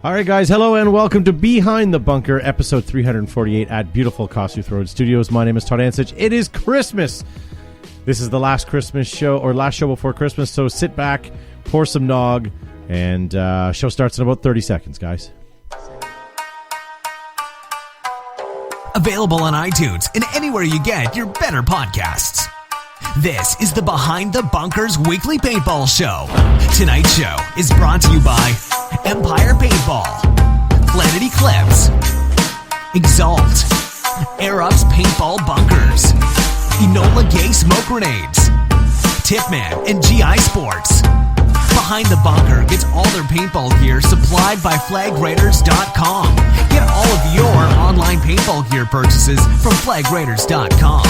All right, guys. Hello and welcome to Behind the Bunker, episode 348 at beautiful Kossuth Road Studios. My name is Todd Ansich. It is Christmas. This is the last Christmas show, or last show before Christmas, so sit back, pour some nog, and show starts in about 30 seconds, guys. Available on iTunes and anywhere you get your better podcasts. This is the Behind the Bunkers weekly paintball show. Tonight's show is brought to you by Empire Paintball, Planet Eclipse, Exalt, Air Ups Paintball Bunkers, Enola Gay Smoke Grenades, Tipman, and GI Sports. Behind the Bunker gets all their paintball gear supplied by FlagRaiders.com. Get all of your online paintball gear purchases from FlagRaiders.com.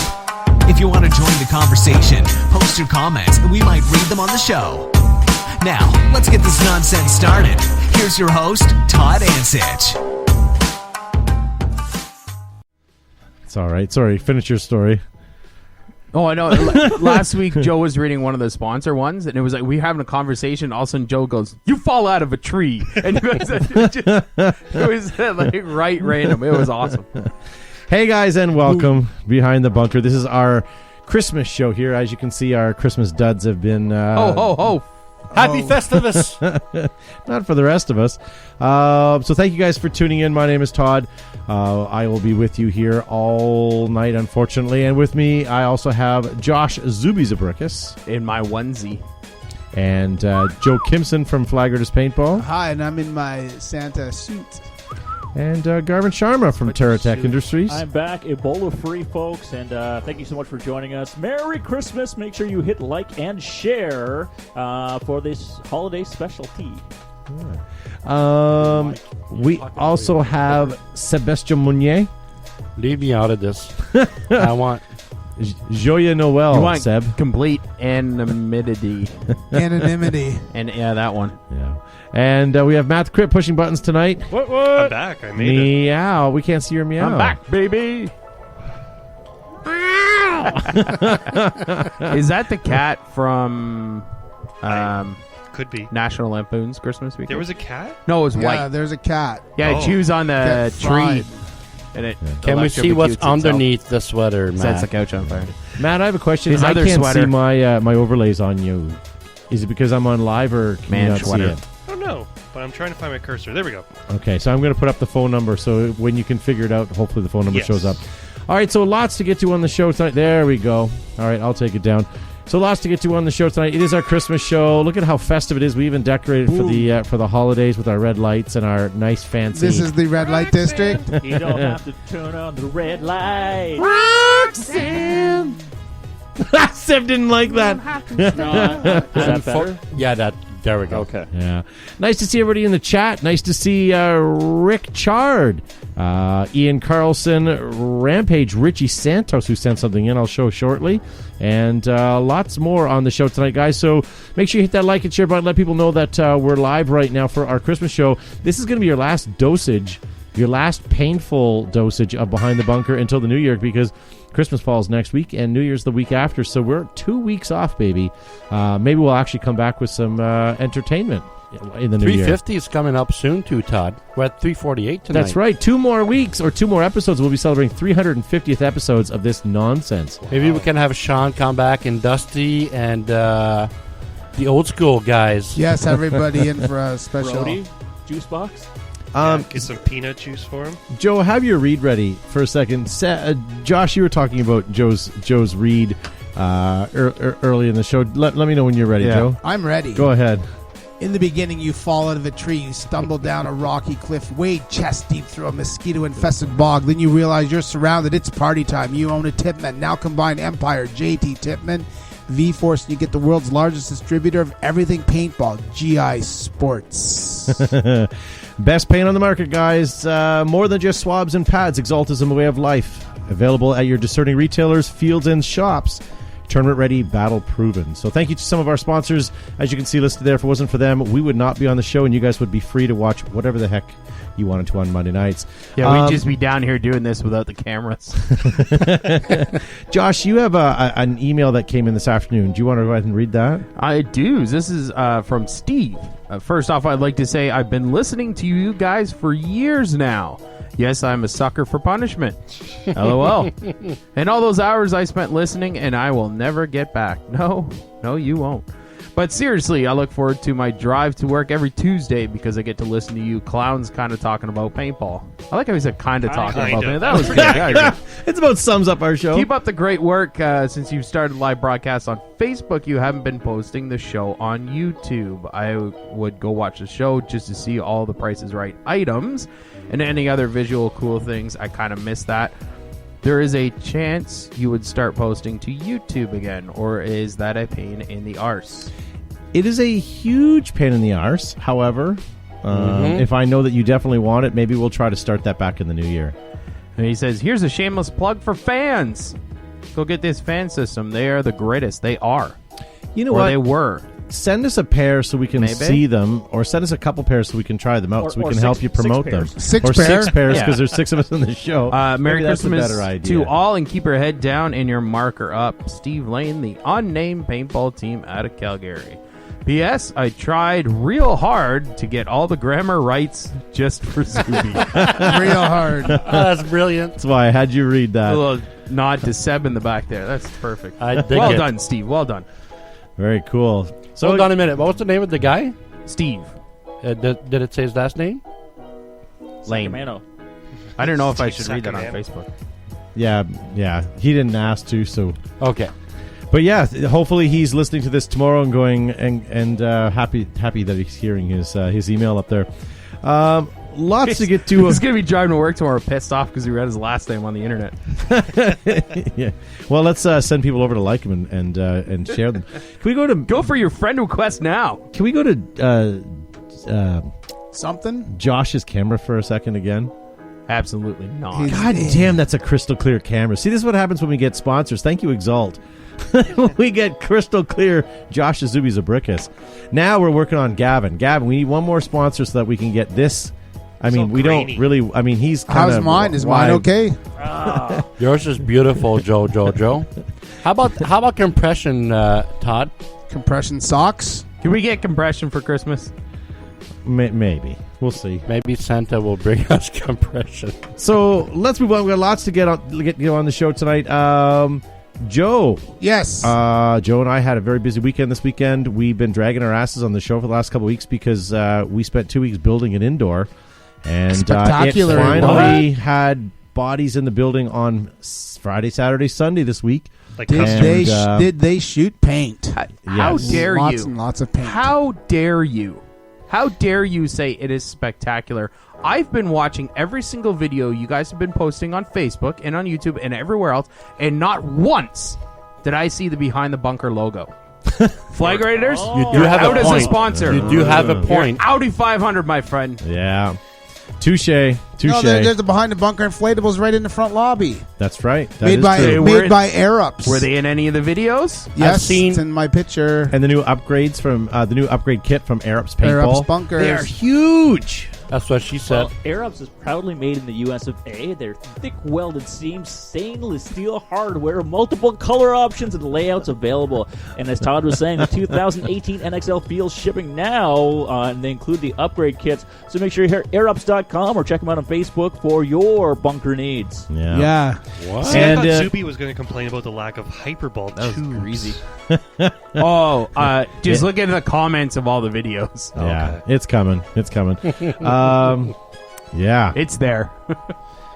If you want to join the conversation, post your comments and we might read them on the show. Now, let's get this nonsense started. Here's your host, Todd Ansich. It's all right. Sorry, finish your story. Oh, I know. Last week, Joe was reading one of the sponsor ones, and it was like we having a conversation. All of a sudden, Joe goes, "You fall out of a tree," and it was like right random. It was awesome. Hey, guys, and welcome Behind the Bunker. This is our Christmas show here. As you can see, our Christmas duds have been... Happy Festivus! Not for the rest of us. So thank you guys for tuning in. My name is Todd. I will be with you here all night, unfortunately. And with me, I also have Josh Zuby-Zabrikis. In my onesie. And Joe Kimson from Flaggers Paintball. Hi, and I'm in my Santa suit. And Garvin Sharma from TerraTech Industries. I'm back, Ebola-free, folks, and thank you so much for joining us. Merry Christmas! Make sure you hit like and share for this holiday specialty. Yeah. We also have Sebastien Mounier. Leave me out of this. I want... Joyeux Noel, you want Seb. Complete anonymity. Anonymity. And yeah, that one. Yeah. And we have Matt the Crypt pushing buttons tonight. What? I'm back. I made it. Meow. We can't see your meow. I'm back, baby. Is that the cat from Could be. National Lampoon's Christmas Weekend? There was a cat? No, it was Yeah, white. there's a cat. Yeah, it chews on the Get tree. fried. And it Can we see what's underneath the sweater, Sets Matt? the couch on fire. Matt, I have a question. His I other can't sweater. see my overlays on you. Is it because I'm on live or can Man you not sweater. see it? I don't know, but I'm trying to find my cursor. There we go. Okay, so I'm going to put up the phone number so when you can figure it out, hopefully the phone number Yes. shows up. All right, so lots to get to on the show tonight. There we go. All right, I'll take it down. So lots to get to on the show tonight. It is our Christmas show. Look at how festive it is. We even decorated for the holidays with our red lights and our nice fancy... This is the red light district. You don't have to turn on the red light. Roxanne! Seb didn't like that. Is that better? Yeah, there we go. Okay. Yeah. Nice to see everybody in the chat. Nice to see Rick Chard, Ian Carlson, Rampage, Richie Santos, who sent something in. I'll show shortly. And lots more on the show tonight, guys. So make sure you hit that like and share button. Let people know that we're live right now for our Christmas show. This is going to be your last dosage, your last painful dosage of Behind the Bunker until the new year, because Christmas falls next week and New Year's the week after. So we're 2 weeks off, baby. Maybe we'll actually come back with some entertainment in the new year. 350 is coming up soon, too, Todd. We're at 348 tonight. That's right. 2 more weeks or 2 more episodes. We'll be celebrating 350th episodes of this nonsense. Maybe we can have Sean come back and Dusty and the old school guys. Yes, everybody in for a special. Brody, juice box. Get some peanut juice for him. Joe, have your read ready for a second. Josh, you were talking about Joe's read early in the show. Let me know when you're ready, Joe. I'm ready. Go ahead. In the beginning, you fall out of a tree. You stumble down a rocky cliff, wade chest deep through a mosquito-infested bog. Then you realize you're surrounded. It's party time. You own a Tipman. Now combine Empire, JT Tipman, V-Force, and you get the world's largest distributor of everything paintball, GI Sports. Best paint on the market, guys. More than just swabs and pads. Exalt is a way of life. Available at your discerning retailers, fields, and shops. Tournament ready, battle proven. So thank you to some of our sponsors. As you can see listed there, if it wasn't for them, we would not be on the show, and you guys would be free to watch whatever the heck you wanted to on Monday nights. Yeah, we'd just be down here doing this without the cameras. Josh, you have an email that came in this afternoon. Do you want to go ahead and read that? I do. This is from Steve. First off, I'd like to say I've been listening to you guys for years now. Yes, I'm a sucker for punishment. LOL. And all those hours I spent listening, and I will never get back. No, you won't. But seriously, I look forward to my drive to work every Tuesday because I get to listen to you clowns kind of talking about paintball. I like how he said kind of talking about it. That was good. Yeah, It's about sums up our show. keep up the great work. Since you've started live broadcasts on Facebook, you haven't been posting the show on YouTube. I would go watch the show just to see all the Price is Right items and any other visual cool things. I kind of miss that. There is a chance you would start posting to YouTube again, or is that a pain in the arse? It is a huge pain in the arse. However, if I know that you definitely want it, maybe we'll try to start that back in the new year. And he says, here's a shameless plug for fans. Go get this fan system. They are the greatest. They are. You know Or what? they were. Send us a pair so we can Maybe. see them, or send us a couple pairs so we can try them out, Or- so we or can help six- you promote six them. pairs. Six or pair? 6 pairs, Yeah. because there's 6 of us in the show. Merry Maybe that's a Christmas better idea. to all, and keep your head down and your marker up. Steve Lane, the unnamed paintball team out of Calgary. P.S. I tried real hard to get all the grammar rights just for Zuby. Real hard. That's brilliant. That's why I had you read A that. little nod to Seb in the back there. That's perfect. I dig Well it. done, Steve. Well done. Very cool. So Hold on a minute. What was the name of the guy? Steve Did it say his last name? Lane. Sacramento. I don't know if I Steve should read that on Sacramento. Facebook. yeah, he didn't ask to, so. Okay. But yeah, hopefully he's listening to this tomorrow and going and happy that he's hearing his email up there. Lots to get to. He's going to be driving to work tomorrow pissed off because he read his last name on the internet. Yeah. Well, let's send people over to like him and share them. Can we go to Go for your friend request now. Can we go to Something? Josh's camera for a second again? Absolutely not. He's- God damn, that's a crystal clear camera. See, this is what happens when we get sponsors. Thank you, Exalt. We get crystal clear Josh Azubi Zabrickus. Now we're working on Gavin. Gavin, we need one more sponsor so that we can get this. I mean, So we grainy. don't really. I mean, he's kind How's of mine? Is mine okay? Yours is beautiful, Joe. How about compression, Todd? Compression socks? Can we get compression for Christmas? Maybe we'll see. Maybe Santa will bring us compression. So let's move on. We've got lots to get on the show tonight. Joe. Yes. Joe and I had a very busy weekend this weekend. We've been dragging our asses on the show for the last couple of weeks because we spent 2 weeks building an indoor. And Spectacular. it finally had bodies in the building on Friday, Saturday, Sunday this week. Like did customers. they shoot paint? How Yes. dare Lots you? and lots of paint. How dare you? How dare you say it is spectacular? I've been watching every single video you guys have been posting on Facebook and on YouTube and everywhere else, and not once did I see the Behind the Bunker logo. Flag Raiders, You do have out a as point. a sponsor. You do have a You're point. Audi 500, my friend. Yeah. Touche. No, there's the behind the bunker inflatables right in the front lobby. That's right. That Made is by true. Air Ups. Were they in any of the videos? Yes, seen- it's in my picture. And the new upgrades from the new upgrade kit from Air Ups Air Ups Paintball. bunkers. They are huge. That's what she said. Well, Air Ups is proudly made in the US of A. They're thick welded seams, stainless steel hardware, multiple color options, and layouts available. And as Todd was saying, the 2018 NXL Field shipping now, and they include the upgrade kits. So make sure you're at airups.com or check them out on Facebook for your bunker needs. Yeah. What? See, I And, thought Zuby was going to complain about the lack of hyperball That was tubes. greasy. Just look at the comments of all the videos. Yeah, it's coming. It's coming. Yeah. It's there.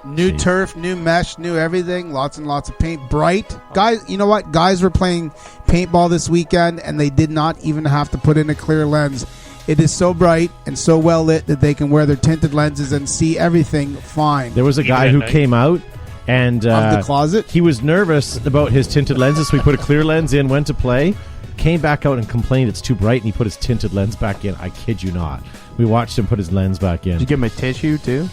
New turf, new mesh, new everything. Lots and lots of paint. Bright. Guys, you know what? Guys were playing paintball this weekend, and they did not even have to put in a clear lens. It is so bright and so well lit that they can wear their tinted lenses and see everything fine. There was a Even guy at who night? came out and Of the closet? he was nervous about his tinted lenses, so he put a clear lens in, went to play, came back out and complained it's too bright, and he put his tinted lens back in. I kid you not. We watched him put his lens back in. Did you give him a tissue too?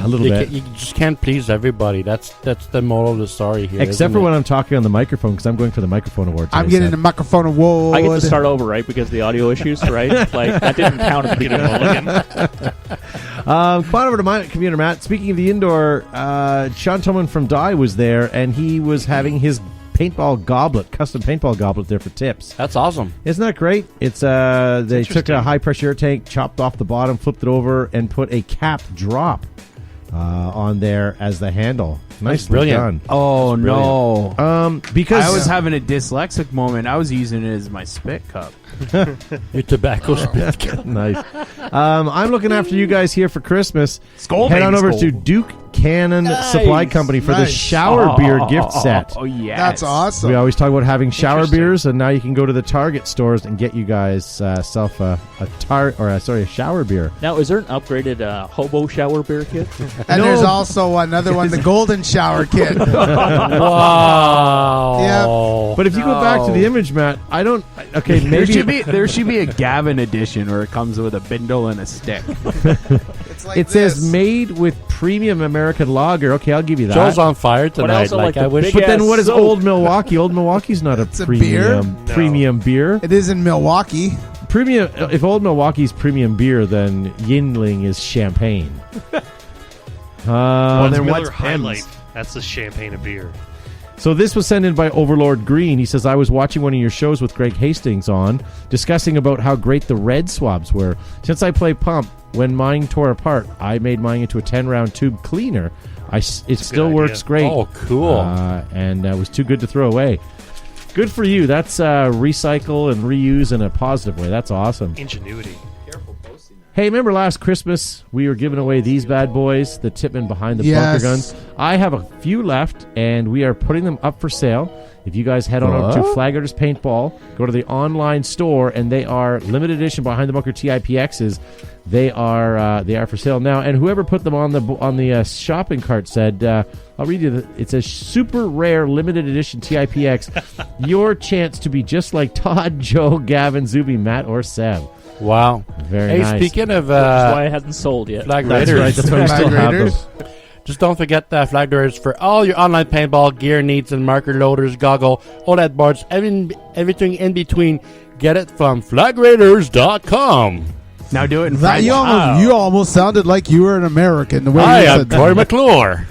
A little bit. You just can't please everybody. That's the moral of the story here. Except isn't for it? when I'm talking on the microphone, because I'm going for the microphone award today, I'm getting so. the microphone award. I get to start over, right? Because of the audio issues, right? Like, that didn't count at the Get a beginning. mulligan. Come on over to my computer, Matt. Speaking of the indoor, Sean Tillman from Dye was there, and he was having his paintball goblet, custom paintball goblet there for tips. That's awesome. Isn't that great? It's they took a high pressure air tank, chopped off the bottom, flipped it over, and put a cap drop on there as the handle. Nicely brilliant. done. Oh no! Because I was having a dyslexic moment. I was using it as my spit cup. Your tobacco spit. nice. I'm looking after you guys here for Christmas. Skull, Head on baby, over skull. to Duke Cannon Supply Company for the Nice. shower beer gift set. Oh yeah, That's awesome. We always talk about having shower Interesting. beers, and now you can go to the Target stores and get you guys self a shower beer. Now, is there an upgraded hobo shower beer kit? And No. there's also another one, the golden shower kit. Wow. Yeah. But if you go back to the image, Matt, I don't. Okay, There maybe should be a Gavin edition where it comes with a bindle and a stick. It's like it says this. made with premium American lager. Okay, I'll give you that. Joe's on fire tonight. also like I the wish. big- But then Yes, what is so- Old Milwaukee? Old Milwaukee's not a a beer? premium beer. It is in Milwaukee. Premium. If Old Milwaukee's premium beer, then Yingling is champagne. Well, then Miller what's High Pimm's? Life. That's the champagne of beer. So this was sent in by Overlord Green. He says, I was watching one of your shows with Greg Hastings on, discussing about how great the red swabs were. Since I play pump, when mine tore apart, I made mine into a 10-round tube cleaner. It still idea. works great. Oh, cool. And was too good to throw away. Good for you. That's recycle and reuse in a positive way. That's awesome. Ingenuity. Hey, remember last Christmas we were giving away these bad boys, the Tipman behind the Yes. bunker guns? I have a few left, and we are putting them up for sale. If you guys head on over to Flaggers Paintball, go to the online store, and they are limited edition behind the bunker TIPXs. They are for sale now. And whoever put them on the shopping cart said, I'll read you. It says super rare limited edition TIPX. Your chance to be just like Todd, Joe, Gavin, Zuby, Matt, or Seb. Wow. Very Hey, nice. speaking of That's why it hasn't sold yet. Flag That's Raiders, right. That's why we still Flag have Raiders. them. just don't forget Flag Raiders for all your online paintball gear needs and marker loaders, goggle, OLED boards, everything in between. Get it from flagraiders.com. Now do it in That, French. you almost sounded like you were an American. The way I you am said Troy that. McClure.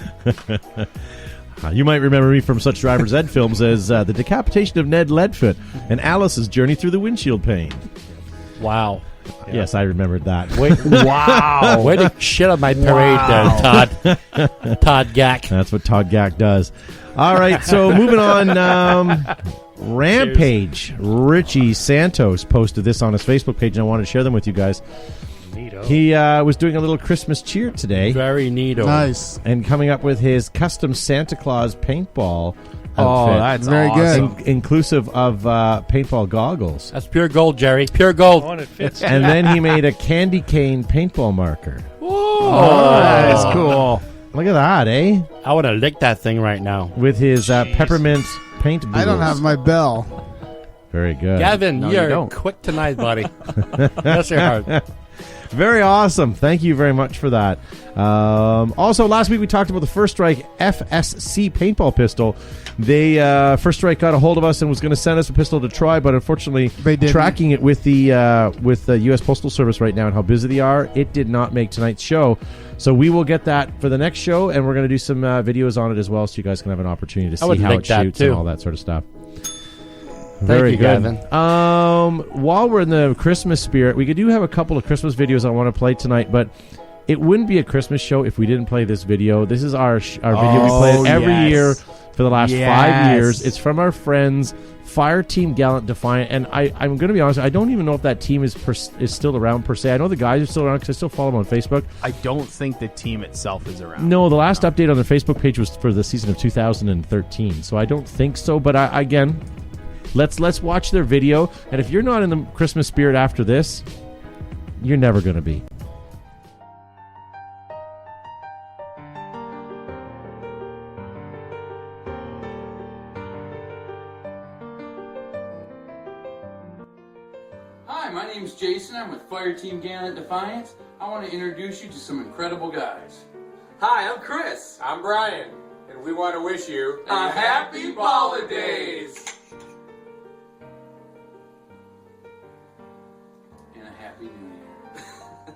You might remember me from such Driver's Ed films as The Decapitation of Ned Leadfoot and Alice's Journey Through the Windshield Pane. Wow. Yes, I remembered that. Wait, wow. Way to shit on my parade there, Todd. Todd Gack. That's what Todd Gack does. All right, so moving on. Rampage. Richie Santos posted this on his Facebook page, and I wanted to share them with you guys. Neato. He was doing a little Christmas cheer today Very neato. Nice. and coming up with his custom Santa Claus paintball Oh, outfit, that's Very awesome. good. inclusive of paintball goggles. That's pure gold, Jerry. Pure gold. Oh, and it fits. And then he made a candy cane paintball marker. Oh, that is cool. Look at that, eh? I want to lick that thing right now. With his peppermint paint boodles. I don't have my bell. Very good. Gavin, No, you you're don't. quick tonight, buddy. Bless your heart. Very awesome. Thank you very much for that. Also, last week we talked about the First Strike FSC paintball pistol. They First Strike got a hold of us and was going to send us a pistol to try, but unfortunately, They didn't. tracking it with the U.S. Postal Service right now and how busy they are, it did not make tonight's show. So we will get that for the next show, and we're going to do some videos on it as well, so you guys can have an opportunity to I would see how like it that, shoots too. and all that sort of stuff. Very you, good. Gavin. While we're in the Christmas spirit, we do have a couple of Christmas videos I want to play tonight, but it wouldn't be a Christmas show if we didn't play this video. This is our video we play every yes. year for the last 5 Yes. years. It's from our friends Fire Team Gallant Defiant, and I'm going to be honest, I don't even know if that team is still around per se. I know the guys are still around because I still follow them on Facebook. I don't think the team itself is around. No, the last update on their Facebook page was for the season of 2013, so I don't think so. But again, let's watch their video, and if you're not in the Christmas spirit after this, you're never going to be. Hi, my name's Jason. I'm with Fire Team Gallant Defiance. I want to introduce you to some incredible guys. Hi, I'm Chris. I'm Brian. And we want to wish you A happy holidays! And a happy new year.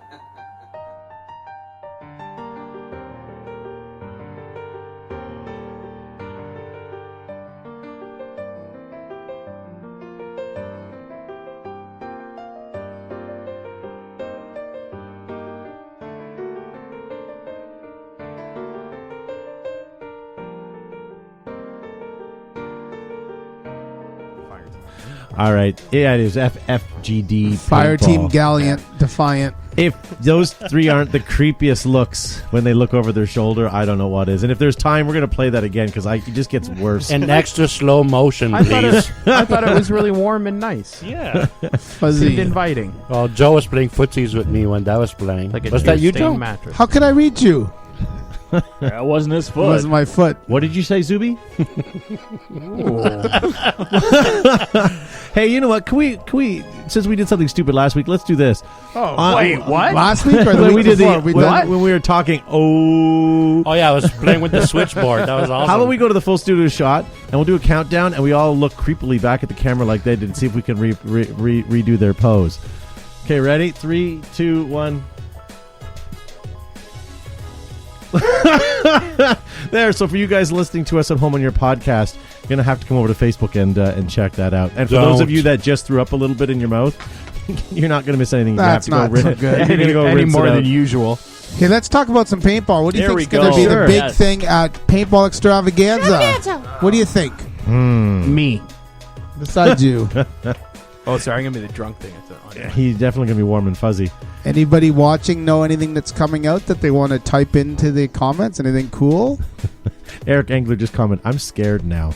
All right. Yeah, it is FFGD. Fire Paintball. Team Gallant, Defiant. If those three aren't the creepiest looks when they look over their shoulder, I don't know what is. And if there's time, we're going to play that again because it just gets worse. And extra slow motion, I thought, please. I thought it was really warm and nice. Yeah. Fuzzy. Seemed inviting. Well, Joe was playing footsies with me when that was playing. Like a was that you, tear-stained Joe? mattress. How could I reach you? That wasn't his It foot. wasn't my foot. What did you say, Zuby? Hey, you know what? Can we? Since we did something stupid last week, let's do this. Wait, what? Last week or the When week we did before? when we were talking. Oh, yeah, I was playing with the switchboard. That was awesome. How about we go to the full studio shot and we'll do a countdown and we all look creepily back at the camera like they did and see if we can redo their pose. Okay, ready? 3, 2, 1. There. So for you guys listening to us at home on your podcast, you're gonna have to come over to Facebook and check that out. And for those of you that just threw up a little bit in your mouth, you're not gonna miss anything. That's you have to not go so good. You're gonna go Any rinse more it out. than usual. Okay, let's talk about some paintball. What do you There think is we going to go. be Sure. the big Yes. thing at Paintball Extravaganza? What do you think? Me. Besides you, Oh, sorry, I'm going to be the drunk thing. He's definitely gonna be warm and fuzzy. anybody watching know anything that's coming out that they want to type into the comments? Anything cool? Eric Engler just commented, "I'm scared now."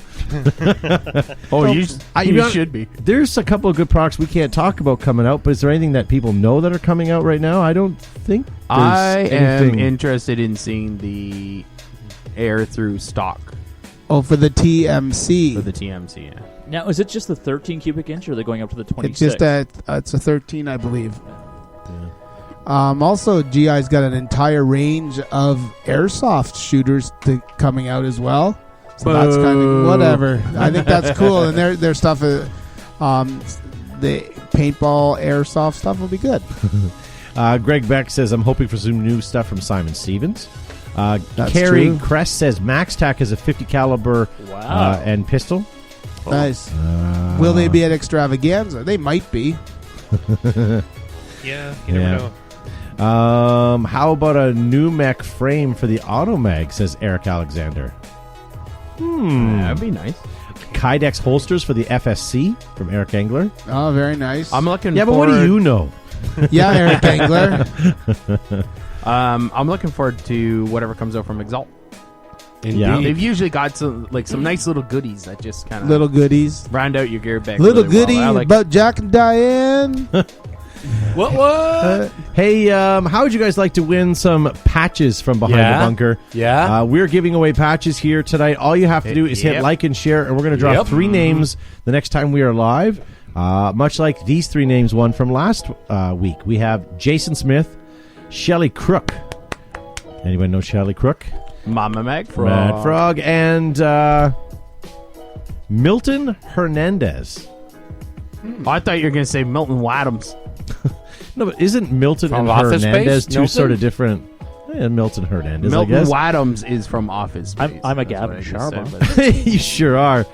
Oh, you you should be. There's a couple of good products we can't talk about coming out, but is there anything that people know that are coming out right now? I don't think there's I am anything. interested in seeing the air through stock Oh, for the TMC. for the TMC. Yeah. Now, is it just the 13 cubic inch, or are they going up to the 26? It's just it's a 13, I believe. Also, GI's got an entire range of airsoft shooters coming out as well. So that's kind of whatever. I think that's cool, and their stuff, the paintball airsoft stuff will be good. Greg Beck says, "I'm hoping for some new stuff from Simon Stevens." That's Carrie true. Crest says, "Max Tac has a 50 caliber Wow. and pistol." Nice. Will they be at Extravaganza? They might be. Yeah, you never know. How about a new mech frame for the Automag? Says Eric Alexander. That'd be nice. Kydex holsters for the FSC from Eric Engler. Oh, very nice. I'm looking. Yeah, but what do you know? Yeah, Eric Engler. I'm looking forward to whatever comes out from Exalt. Yeah. They've usually got some nice little goodies that just kind of Little goodies. round out your gear bag. Little really well. goodie I like about Jack and Diane. What? Hey, how would you guys like to win some patches from Behind Yeah. the Bunker? Yeah. We're giving away patches here tonight. All you have to do is hit Yep. like and share, and we're going to draw Yep. 3 names the next time we are live. Much like these 3 names won from last week. We have Jason Smith, Shelly Crook. Anybody know Shelly Crook? Mama Mag Frog. Mad Frog. And Milton Hernandez. Oh, I thought you were going to say Milton Wadhams. No, but isn't Milton From and Office Hernandez Space? two Milton? sort of different? Yeah, Milton Hernandez, Milton I guess. Wadhams is from Office Space. I'm a That's Gavin what I just Sharma. said, but- You sure are.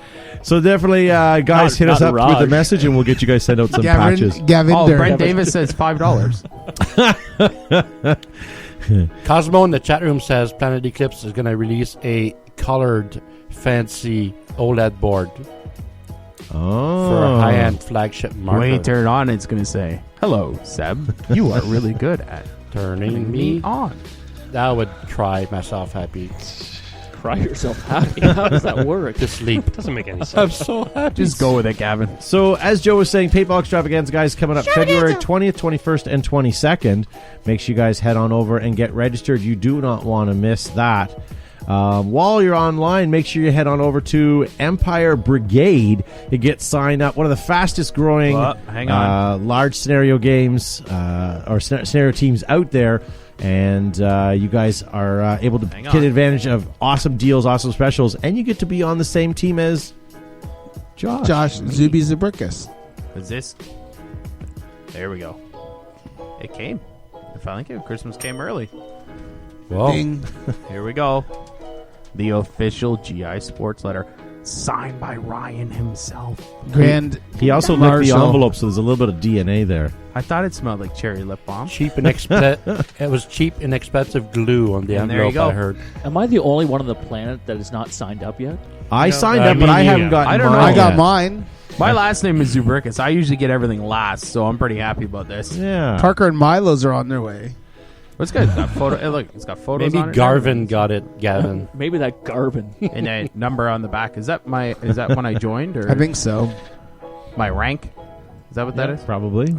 So definitely, guys, Not- hit us not up Raj. with a message, and we'll get you guys sent out some patches. Gavin. Oh, Brent Davis says $5. Cosmo in the chat room says Planet Eclipse is going to release a colored, fancy OLED board Oh, for a high-end flagship marker. When you turn it on, it's going to say, "Hello, Seb. You are really good at Turning me on." That would cry myself happy Cry yourself happy. How does that work? to sleep. Doesn't make any sense. I'm so happy. Just go with it, Gavin. So, as Joe was saying, Paintball Extravaganza, guys, coming up February 20th, 21st, and 22nd. Make sure you guys head on over and get registered. You do not want to miss that. While you're online, make sure you head on over to Empire Brigade to get signed up. One of the fastest growing Hang on. large scenario games or scenario teams out there. And you guys are able to get advantage of awesome deals, awesome specials, and you get to be on the same team as Josh Zuby Zabrickus. Is this? There we go. It came. It finally came. Christmas came early. Whoa. Ding. Here we go. The official GI Sports letter, signed by Ryan himself. Grand. He also licked the Marshall. envelope, so there's a little bit of DNA there. I thought it smelled like cherry lip balm. Cheap and it was cheap and expensive glue on the And there you envelope. go. I heard. Am I the only one on the planet that is not signed up yet? I No, signed uh, up, but me I haven't neither. gotten I don't mine know. I got yet. mine. My last name is Zubrickus. I usually get everything last, so I'm pretty happy about this. Yeah. Parker and Milo's are on their way. What's good? It's got photo. Look, it's got photos. Maybe on it. Garvin got it, Gavin. Maybe that Garvin. And a number on the back. Is that when I joined, or I think so. my rank? Is that what that is? Probably.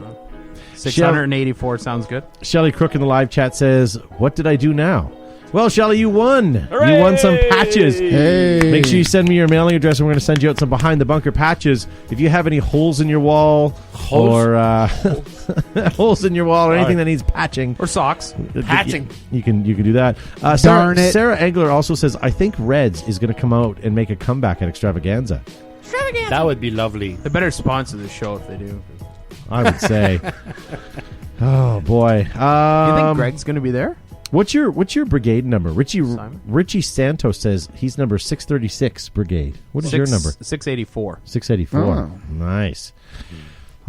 684 sounds good. Shelly Crook in the live chat says, "What did I do now?" Well, Shelly, you won. Hooray! You won some patches. Hey. Make sure you send me your mailing address, and we're going to send you out some behind the bunker patches. If you have any holes in your wall or holes in your wall or anything that needs patching, Or socks. Patching. you can do that. Darn it. Sarah Engler also says, "I think Reds is going to come out and make a comeback at Extravaganza." That would be lovely. They better sponsor the show if they do. I would say. Oh boy. You think Greg's going to be there? What's your brigade number? Simon? Richie Santos says he's number 636 brigade. What is your number? 684. 684. Oh. Nice.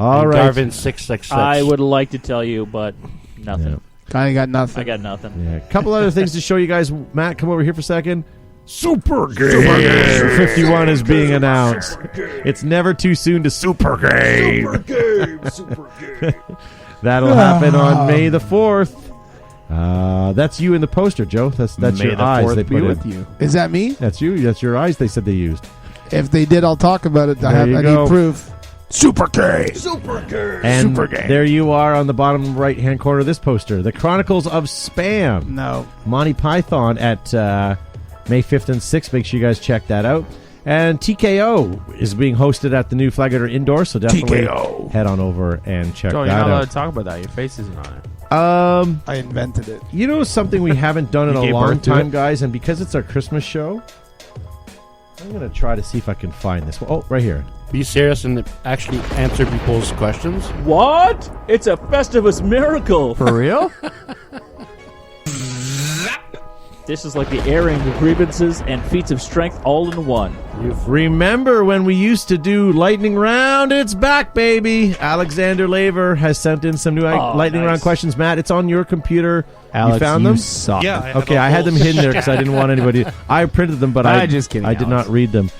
All right. Garvin 666. I would like to tell you, but nothing. Yeah. Kind of got nothing. I got nothing. Yeah. A couple other things to show you guys. Matt, come over here for a second. Super Game 51 is being announced. It's never too soon to Super Game. That'll happen on May the 4th. That's you in the poster, Joe. That's May your the eyes 4th they be put with in. you. Is that me? That's you. That's your eyes they said they used. If they did, I'll talk about it. I you need go. proof. Super K. And Super Game. there you are on the bottom right-hand corner of this poster. The Chronicles of Spam. No. Monty Python at May 5th and 6th. Make sure you guys check that out. And TKO is being hosted at the new Flagger Indoor, so definitely head on over and check Joe, you're that not allowed out. to talk about that. Your face isn't on it. I invented it. You know something we haven't done in You a gave long birth to time, it? guys, and because it's our Christmas show, I'm going to try to see if I can find this. Oh, right here. Be serious and actually answer people's questions. What? It's a Festivus miracle. For real? This is like the airing of grievances and feats of strength all in one. Remember when we used to do Lightning Round? It's back, baby. Alexander Laver has sent in some new Lightning nice. Round questions. Matt, it's on your computer. Alex, you found them? suck. Yeah. Okay, I had them hidden there because I didn't want anybody. I printed them, but I just kidding, I did Alex. not read them.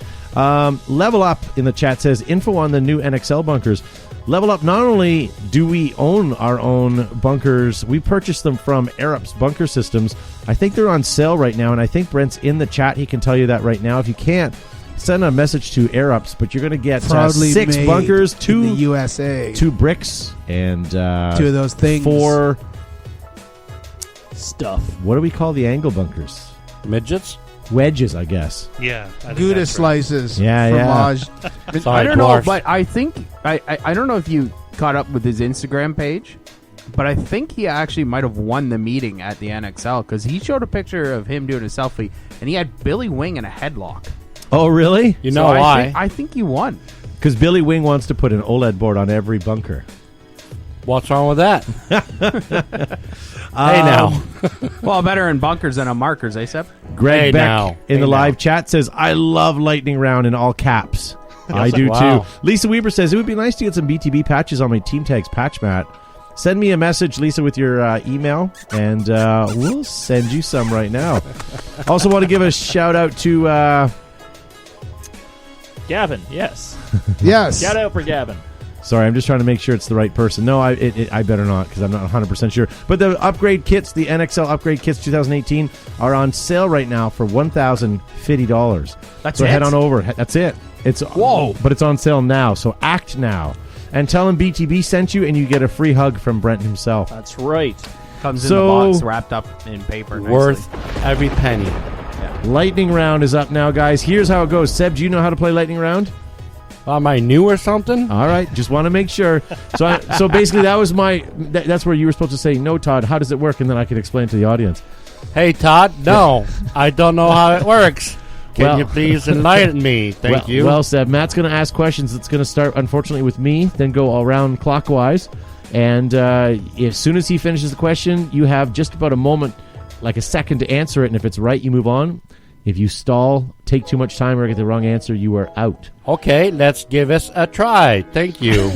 Level Up in the chat says info on the new NXL bunkers. Level Up, not only do we own our own bunkers, we purchased them from Arups Bunker Systems. I think they're on sale right now, and I think Brent's in the chat. He can tell you that right now. If you can't, send a message to Arups, but you're going to get Proudly 6 made bunkers, in 2 the USA. 2 bricks, and 2 of those things. 4. Stuff. What do we call the angle bunkers? Midgets? Wedges, I guess. Yeah. I think Gouda that's right. slices. Yeah, yeah. fromage. Sorry, I don't know, dwarfs. but I think I don't know if you caught up with his Instagram page, but I think he actually might have won the meeting at the NXL because he showed a picture of him doing a selfie and he had Billy Wing in a headlock. Oh, really? You know So why? I think he won. Because Billy Wing wants to put an OLED board on every bunker. What's wrong with that? Hey now. Well, better in bunkers than on markers, eh, Seb? Greg Hey, Beck now. in the Hey, live now. chat says, I love Lightning Round in all caps. I do Wow. too. Lisa Weber says, it would be nice to get some BTB patches on my Team Tags patch mat. Send me a message, Lisa, with your email, and we'll send you some right now. Also want to give a shout out to... Gavin, yes. Yes. Shout out for Gavin. Sorry, I'm just trying to make sure it's the right person. No, I better not because I'm not 100% sure. But the upgrade kits, the NXL upgrade kits 2018, are on sale right now for $1,050. That's so it? head on over. That's it. Whoa! But it's on sale now, so act now. And tell him BTB sent you, and you get a free hug from Brent himself. That's right. Comes in So- the box wrapped up in paper. nicely. Worth every penny. Lightning Round is up now, guys. Here's how it goes. Seb, do you know how to play Lightning Round? Am I new or something? All right, just want to make sure. So basically, that was that's where you were supposed to say, no, Todd, how does it work? And then I could explain to the audience. Hey, Todd. No, I don't know how it works. Can Well- you please enlighten me? Thank you. Well, Seb, Matt's going to ask questions. It's going to start, unfortunately, with me, then go around clockwise. And as soon as he finishes the question, you have just about a moment, like a second to answer it. And if it's right, you move on. If you stall, take too much time, or get the wrong answer, you are out. Okay, let's give us a try. Thank you.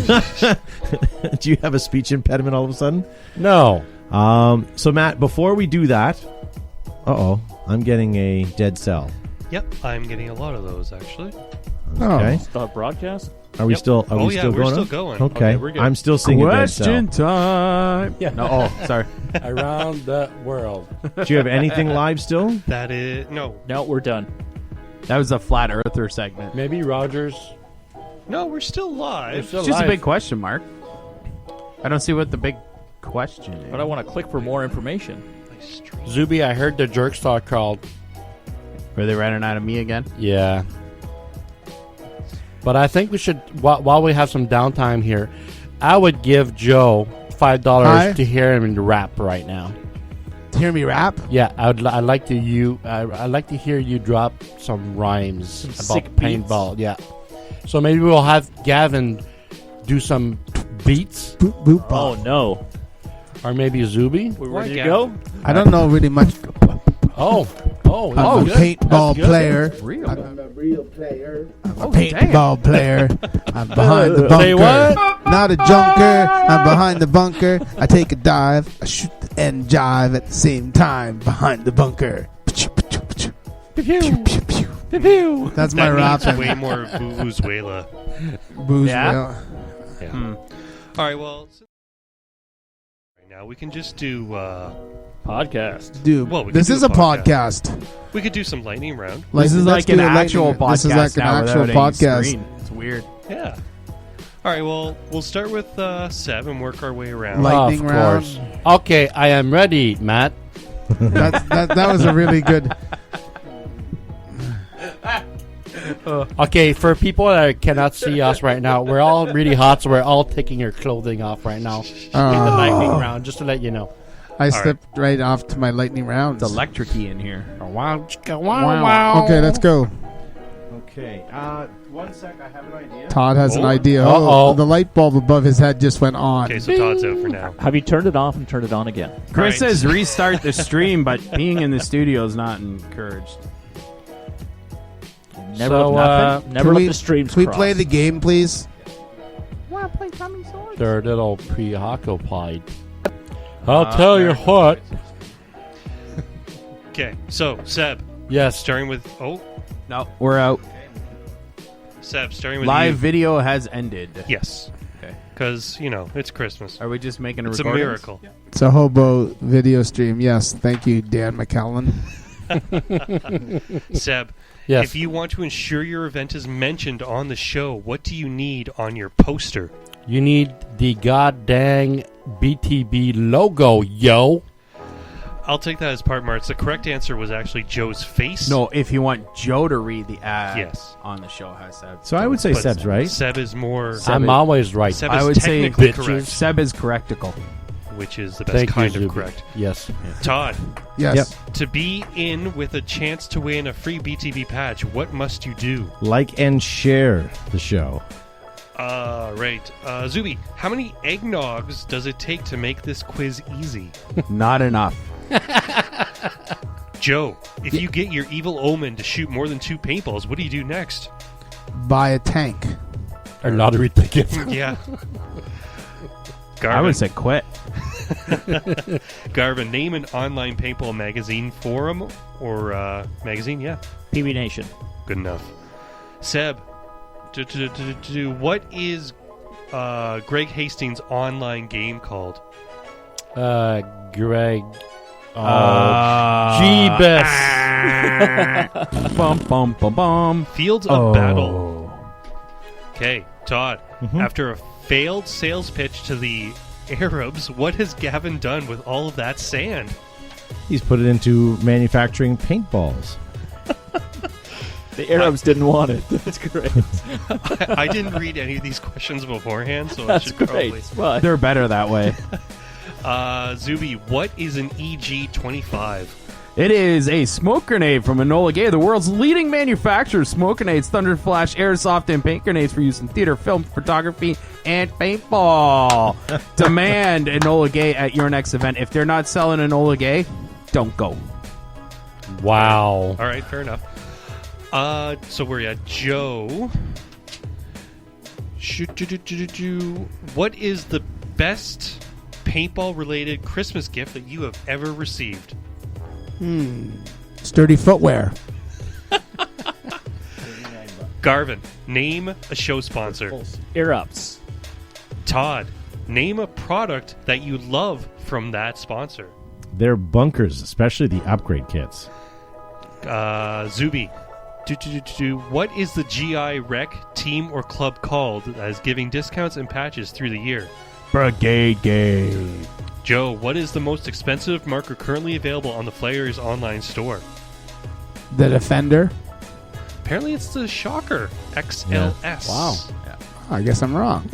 Do you have a speech impediment all of a sudden? No. So, Matt, before we do that, I'm getting a dead cell. Yep. I'm getting a lot of those, actually. Oh. Okay. Stop broadcast. Are we still? Are Oh, we yeah, still we're going? still on? going. Okay, Okay, we're good. I'm still seeing a dead Question cell. time. Yeah. No, oh, sorry. Around the world. Do you have anything live still? That is no. No, we're done. That was a flat earther segment. Maybe Rogers. No, we're still live. We're still It's just live. a big question mark. I don't see what the big question is. But I want to click for more information. Zuby, I heard the jerk star called. Were they running out of me again? Yeah. But I think we should, while we have some downtime here, I would give Joe $5 Hi. to hear him rap right now. Hear me rap? Yeah, I'd like to hear you drop some rhymes about sick beats. paintball. Yeah. So maybe we'll have Gavin do some beats, Boop, boop, Oh bop. no, or maybe Zuby. we're Why, ready to Gavin? go. I don't know really much. Oh, I'm a good. paintball That's good. player. Real. I'm a real player. I'm a Oh, dang. paintball player. I'm behind the bunker. Say what? Not a junker. I'm behind the bunker. I take a dive. I shoot and jive at the same time behind the bunker. Pew, pew, pew, pew, pew, pew, pew. That's my That rap. needs way more Vuvuzuela. Booze Yeah? whale. Yeah. All right. Well, right now we can just do. Podcast. Dude, Well, we this could do is a a podcast. We could do some lightning round. This is let's like an do a lightning- actual podcast. This is like an now actual without any podcast. screen. It's weird. Yeah. All right. Well, we'll start with Seb and work our way around. Lightning of round. course. Okay, I am ready, Matt. That was a really good. Okay, for people that cannot see us right now, we're all really hot, so we're all taking our clothing off right now in the lightning round, just to let you know. I slipped right off to my lightning round. It's electric-y in here. Wow, chicka, wow, wow. Okay, let's go. Okay. 1 sec. I have an idea. Todd has an Oh. idea. Uh-oh. Oh, the light bulb above his head just went on. Okay, so Todd's out for now. Have you turned it off and turned it on again? Chris Right. says restart the stream, but being in the studio is not encouraged. Never So, let nothing. Never Can let we- the streams Can we cross. play the game, please? They're little preoccupied. I'll tell you what. Okay, so Seb, Yes. starting with No, we're out. Seb, starting with Live you. video has ended. Yes. Okay. Because it's Christmas. Are we just making a It's a recording? miracle. It's a hobo video stream. Yes, thank you, Dan McCallum. Seb, Yes. if you want to ensure your event is mentioned on the show, what do you need on your poster? You need the goddamn BTB logo, yo. I'll take that as part marks. The correct answer was actually Joe's face. No, if you want Joe to read the ad Yes. on the show, has that. So I would say But Seb's right. Seb is more. I'm always right. Seb I is would say technically bitches. correct, Seb is correctical. which is the best Thank kind you, of Zuby. correct. Yes. Todd, Yes. to be in with a chance to win a free BTB patch, what must you do? Like and share the show. Right. Zuby, how many eggnogs does it take to make this quiz easy? Not enough. Joe, if you get your evil omen to shoot more than 2 paintballs, what do you do next? Buy a tank. Or lottery ticket. Yeah. I would Garvin, say quit. Garvin, name an online paintball magazine forum or magazine. Yeah, PB Nation. good enough. Seb, what is Greg Hastings' online game called? Greg. Jeebus. Bum, bum, bum, bum. Fields of Battle. Okay, Todd. After a failed sales pitch to the Arabs, what has Gavin done with all of that sand? He's put it into manufacturing paintballs. The Arabs didn't want it. That's great. I didn't read any of these questions beforehand, so I That's should great. probably. Well, They're better that way. Zuby, what is an EG-25? It is a smoke grenade from Enola Gay, the world's leading manufacturer of smoke grenades, thunder flash, airsoft, and paint grenades for use in theater, film, photography, and paintball. Demand Enola Gay at your next event. If they're not selling Enola Gay, don't go. Wow. All right, fair enough. So we're at Joe. What is the best paintball-related Christmas gift that you have ever received? Sturdy footwear. Garvin, name a show sponsor. Ear-ups. Todd, name a product that you love from that sponsor. They're bunkers, especially the upgrade kits. Zuby, what is the GI Rec team or club called that is giving discounts and patches through the year? Brigade Game. Joe, what is the most expensive marker currently available on the Flyers online store? The Defender. Apparently it's the Shocker XLS. Wow. I guess I'm wrong.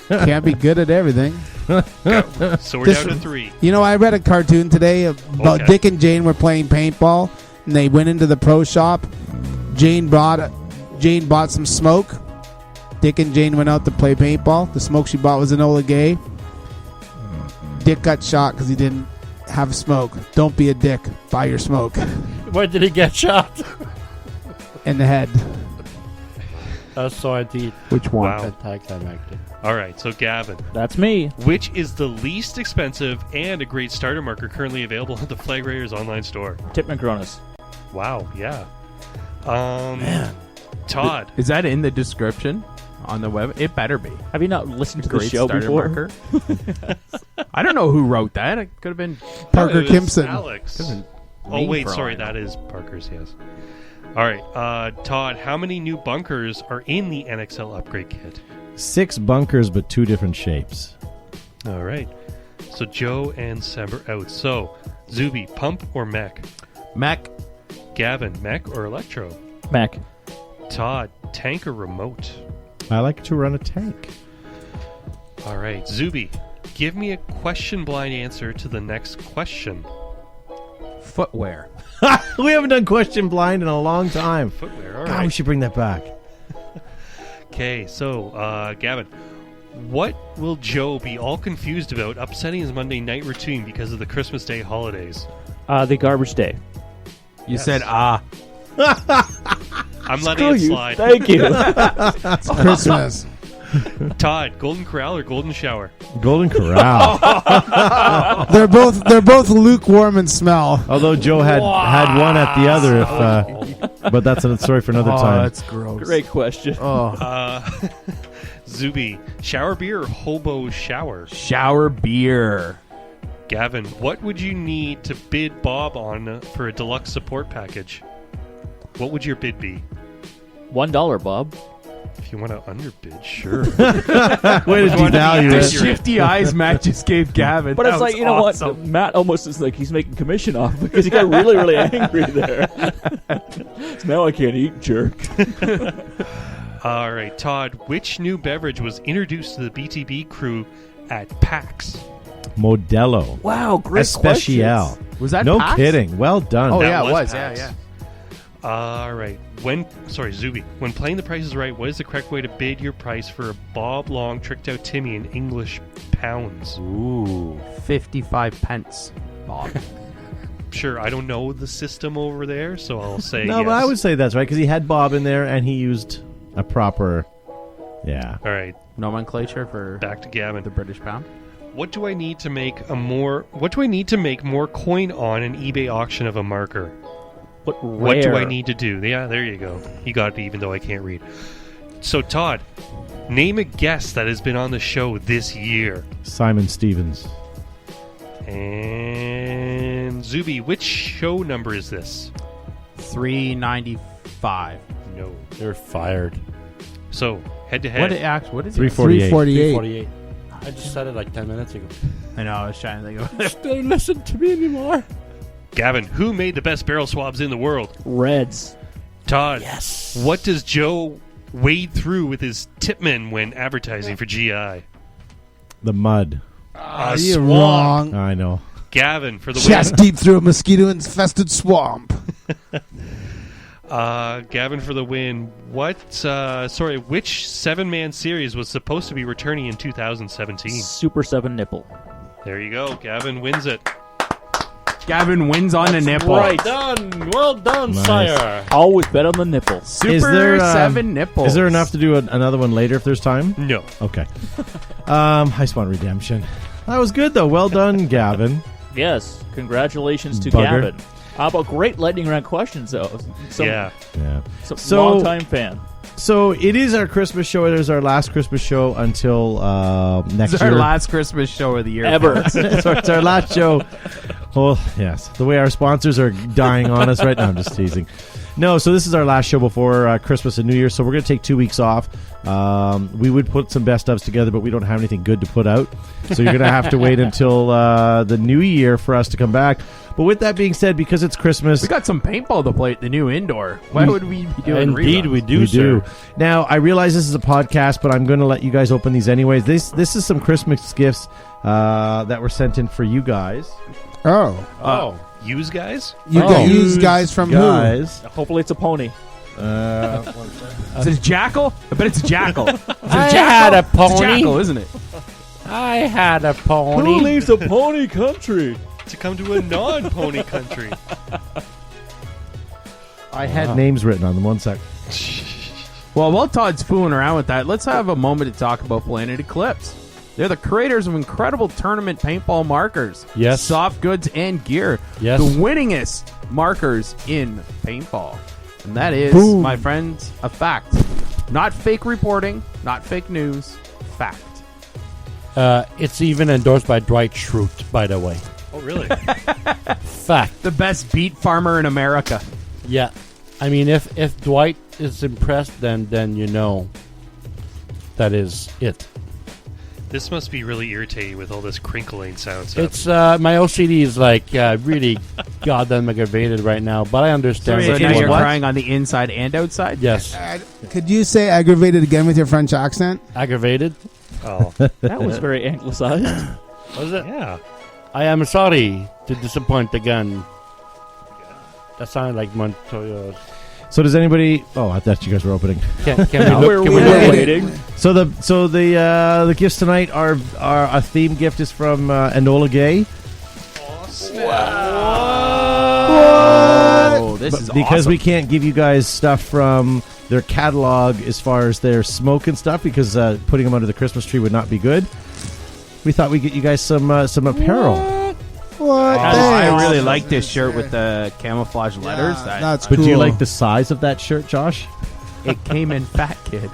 Can't be good at everything. So we're down to 3. You know, I read a cartoon today about Okay. Dick and Jane were playing paintball, and they went into the pro shop. Jane bought some smoke. Dick and Jane went out to play paintball. The smoke she bought was Enola Gay. Dick got shot because he didn't have smoke. Don't be a dick. Buy your smoke. Where did he get shot? In the head. That's so indeed. Which one? Wow. Anticlimactic. All right, so Gavin, That's me. which is the least expensive and a great starter marker currently available at the Flag Raiders online store? Tipman Cronus. Wow, yeah. Todd, Is that in the description on the web? It better be. Have you not listened to the Great show starter before? marker. I don't know who wrote that. It could have been Parker it was Kimpson. Alex. Doesn't Oh me wait, for all sorry, I know. that is Parker's. Yes. All right, Todd. How many new bunkers are in the NXL upgrade kit? 6 bunkers, but 2 different shapes. All right. So Joe and Seb are out. So Zuby, pump or mech? Mac. Gavin, mech or electro? Mac. Todd, tank or remote? I like to run a tank. All right, Zuby, give me a question blind answer to the next question. Footwear. We haven't done question blind in a long time. Footwear. All God, we right. should bring that back. Okay, so Gavin, what will Joe be all confused about upsetting his Monday night routine because of the Christmas Day holidays? The garbage day. You said I'm letting it slide. Thank you. It's Christmas. Todd, Golden Corral or Golden Shower? Golden Corral. They're both lukewarm in smell. Although Joe had one at the other, if but that's a story for another time. That's gross. Great question. Zuby, shower beer or hobo shower? Shower beer. Gavin, what would you need to bid Bob on for a deluxe support package? What would your bid be? $1, Bob. If you want to underbid, sure. Way to devalue The it. shifty eyes Matt just gave Gavin. But That it's like, was you know awesome. what? Matt almost is like he's making commission off because he got really, really angry there. So now I can't eat, jerk. All right, Todd, which new beverage was introduced to the BTB crew at PAX? Modelo. Wow, great Especial. questions. Was that No PAX? kidding. Well done. Oh, That yeah, it was was. PAX. Yeah. All right. Zuby, when playing The Price is Right, what is the correct way to bid your price for a Bob Long tricked out Timmy in English pounds? Ooh. 55 pence, Bob. Sure, I don't know the system over there, so I'll say No, yes. but I would say that's right because he had Bob in there and he used a proper. Yeah. All right, Nomenclature for back to Gavin. the British pound. What do I need to make more coin on an eBay auction of a marker? But rare. What do I need to do? Yeah, there you go. You got it, even though I can't read. So, Todd, name a guest that has been on the show this year. Simon Stevens. And Zuby, which show number is this? 395. No. You're fired. So, head to head. What is it? 348. 348. 348. I just said it like 10 minutes ago. I know, I was trying to think of it. Don't listen to me anymore. Gavin, who made the best barrel swabs in the world? Reds. Todd, Yes. what does Joe wade through with his tipman when advertising for GI? The mud. A You're swamp. wrong. I know. Gavin for the Chest deep through a mosquito-infested swamp. win. Gavin for the win. Which 7-man series was supposed to be returning in 2017? Super 7 nipple. There you go. Gavin wins it. Gavin wins on a nipple. right. Done. Well done, Nice. sire. Always bet on the nipple. Super Is there, 7 nipples. Is there enough to do another one later if there's time? No. Okay. I just want redemption. That was good, though. Well done, Gavin. Yes. Congratulations to Bugger. Gavin. How about great lightning round questions, though? Yeah. Yeah. So long-time fan. So it is our Christmas show. It is our last Christmas show until next It's year. our last Christmas show of the year. Ever. So it's our last show. Well, yes. The way our sponsors are dying on us right now. I'm just teasing. No, so this is our last show before Christmas and New Year, so we're going to take 2 weeks off. We would put some best ofs together, but we don't have anything good to put out. So you're going to have to wait until the new year for us to come back. But with that being said, because it's Christmas... We got some paintball to play at the new indoor. Why would we be doing Indeed, reruns? we do, We sir. do. Now, I realize this is a podcast, but I'm going to let you guys open these anyways. This is some Christmas gifts that were sent in for you guys. Oh. Use guys? You got used guys from guys. Hopefully it's a pony. Is it a jackal? I bet it's a jackal. It's a I jackal. had a It's a pony. jackal, isn't it? I had a pony. a pony country? To come to a non-pony country. I had names written on them. 1 sec. Well, while Todd's fooling around with that, let's have a moment to talk about Planet Eclipse. They're the creators of incredible tournament paintball markers. Yes. Soft goods and gear. Yes. The winningest markers in paintball. And that is, my friends, a fact. Not fake reporting, not fake news. Fact. It's even endorsed by Dwight Schrute, by the way. Oh, really? Fact. The best beet farmer in America. Yeah. I mean, if Dwight is impressed, then you know that is it. This must be really irritating with all this crinkling sound stuff. It's my OCD is like really goddamn aggravated right now, but I understand. So what's now going you're on. crying on the inside and outside? Yes, Could you say aggravated again with your French accent? aggravated. Oh, That was very anglicized. Was it? yeah. I am sorry to disappoint again. That sounded like Montoya's. So does anybody... Oh, I thought you guys were opening. Can we Now look? we're Can we waiting. look? So the gifts tonight are a theme gift is from Enola Gay. Oh, this is Because awesome. we can't give you guys stuff from their catalog as far as their smoke and stuff because putting them under the Christmas tree would not be good. We thought we'd get you guys some apparel. What? I Thanks. really like this shirt with the camouflage letters. Yeah, that's But cool. do you like the size of that shirt, Josh? It came in fat kid.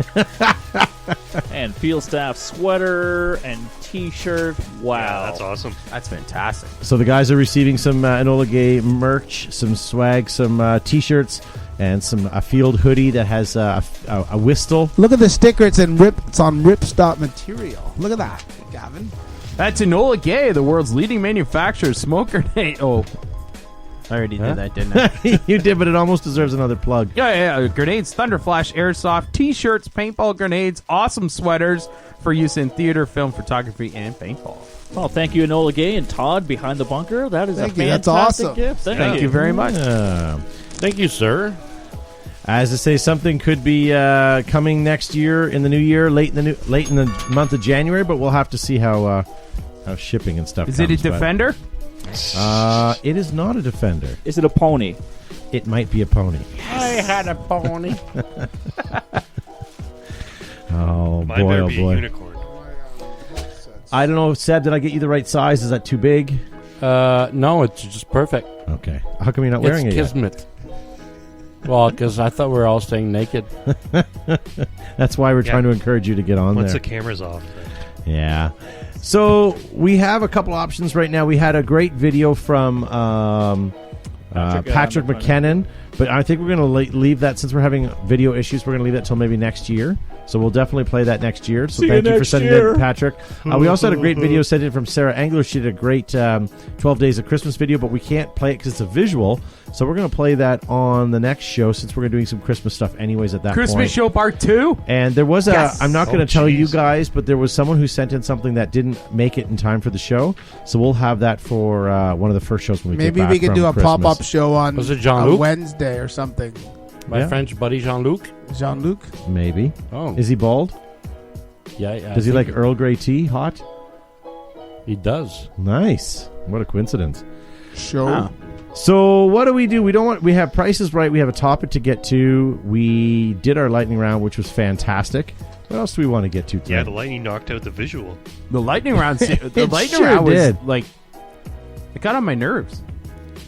And field staff sweater and T-shirt. Wow. Yeah, that's awesome. That's fantastic. So the guys are receiving some Enola Gay merch, some swag, some T-shirts, and a field hoodie that has a whistle. Look at the sticker. It's on ripstop material. Look at that, Gavin. That's Enola Gay, the world's leading manufacturer of smoke grenade. Oh, I already did that, didn't I? You did, but it almost deserves another plug. Yeah. Grenades, Thunderflash, airsoft, T-shirts, paintball grenades, awesome sweaters for use in theater, film, photography, and paintball. Well, thank you, Enola Gay and Todd behind the bunker. That is Thank a you. That's fantastic awesome. gift. Thank you very much. Thank you, sir. As to say, something could be coming next year in the new year, late in the month of January, but we'll have to see how shipping and stuff. Is it a comes, but- Defender? It is not a Defender. Is it a pony? It might be a pony. I had a pony. Oh Mine boy! better Oh be a boy! unicorn. I don't know, Seb. Did I get you the right size? Is that too big? No, it's just perfect. Okay. How come you're not wearing It's it yet? kismet. Well, because I thought we were all staying naked. That's why we're Yeah. trying to encourage you to get on Once there. the camera's off. Yeah. So we have a couple options right now. We had a great video from Patrick McKinnon, but I think we're going to leave that since we're having video issues. We're going to leave that till maybe next year. So we'll definitely play that next year. So See you thank you for next sending year. that, Patrick. We also had a great video sent in from Sarah Engler. She did a great 12 Days of Christmas video, but we can't play it because it's a visual. So we're going to play that on the next show since we're doing some Christmas stuff anyways at that Christmas point. show part 2? And there was Yes. I'm not going Oh, to tell you jeez. guys, but there was someone who sent in something that didn't make it in time for the show. So we'll have that for one of the first shows when we get Maybe back we could from do a Christmas. pop-up show on Was it Jean-Luc? Wednesday or something. My Yeah. French buddy Jean-Luc. Jean-Luc? Maybe. Oh, Is he bald? yeah. Does he like Earl Grey tea hot? He does. Nice. What a coincidence. Show. Huh. So what do? We have prices right. We have a topic to get to. We did our lightning round, which was fantastic. What else do we want to get to Yeah, tonight? the lightning knocked out the visual. The lightning round. The lightning sure round was did. like, it got on my nerves.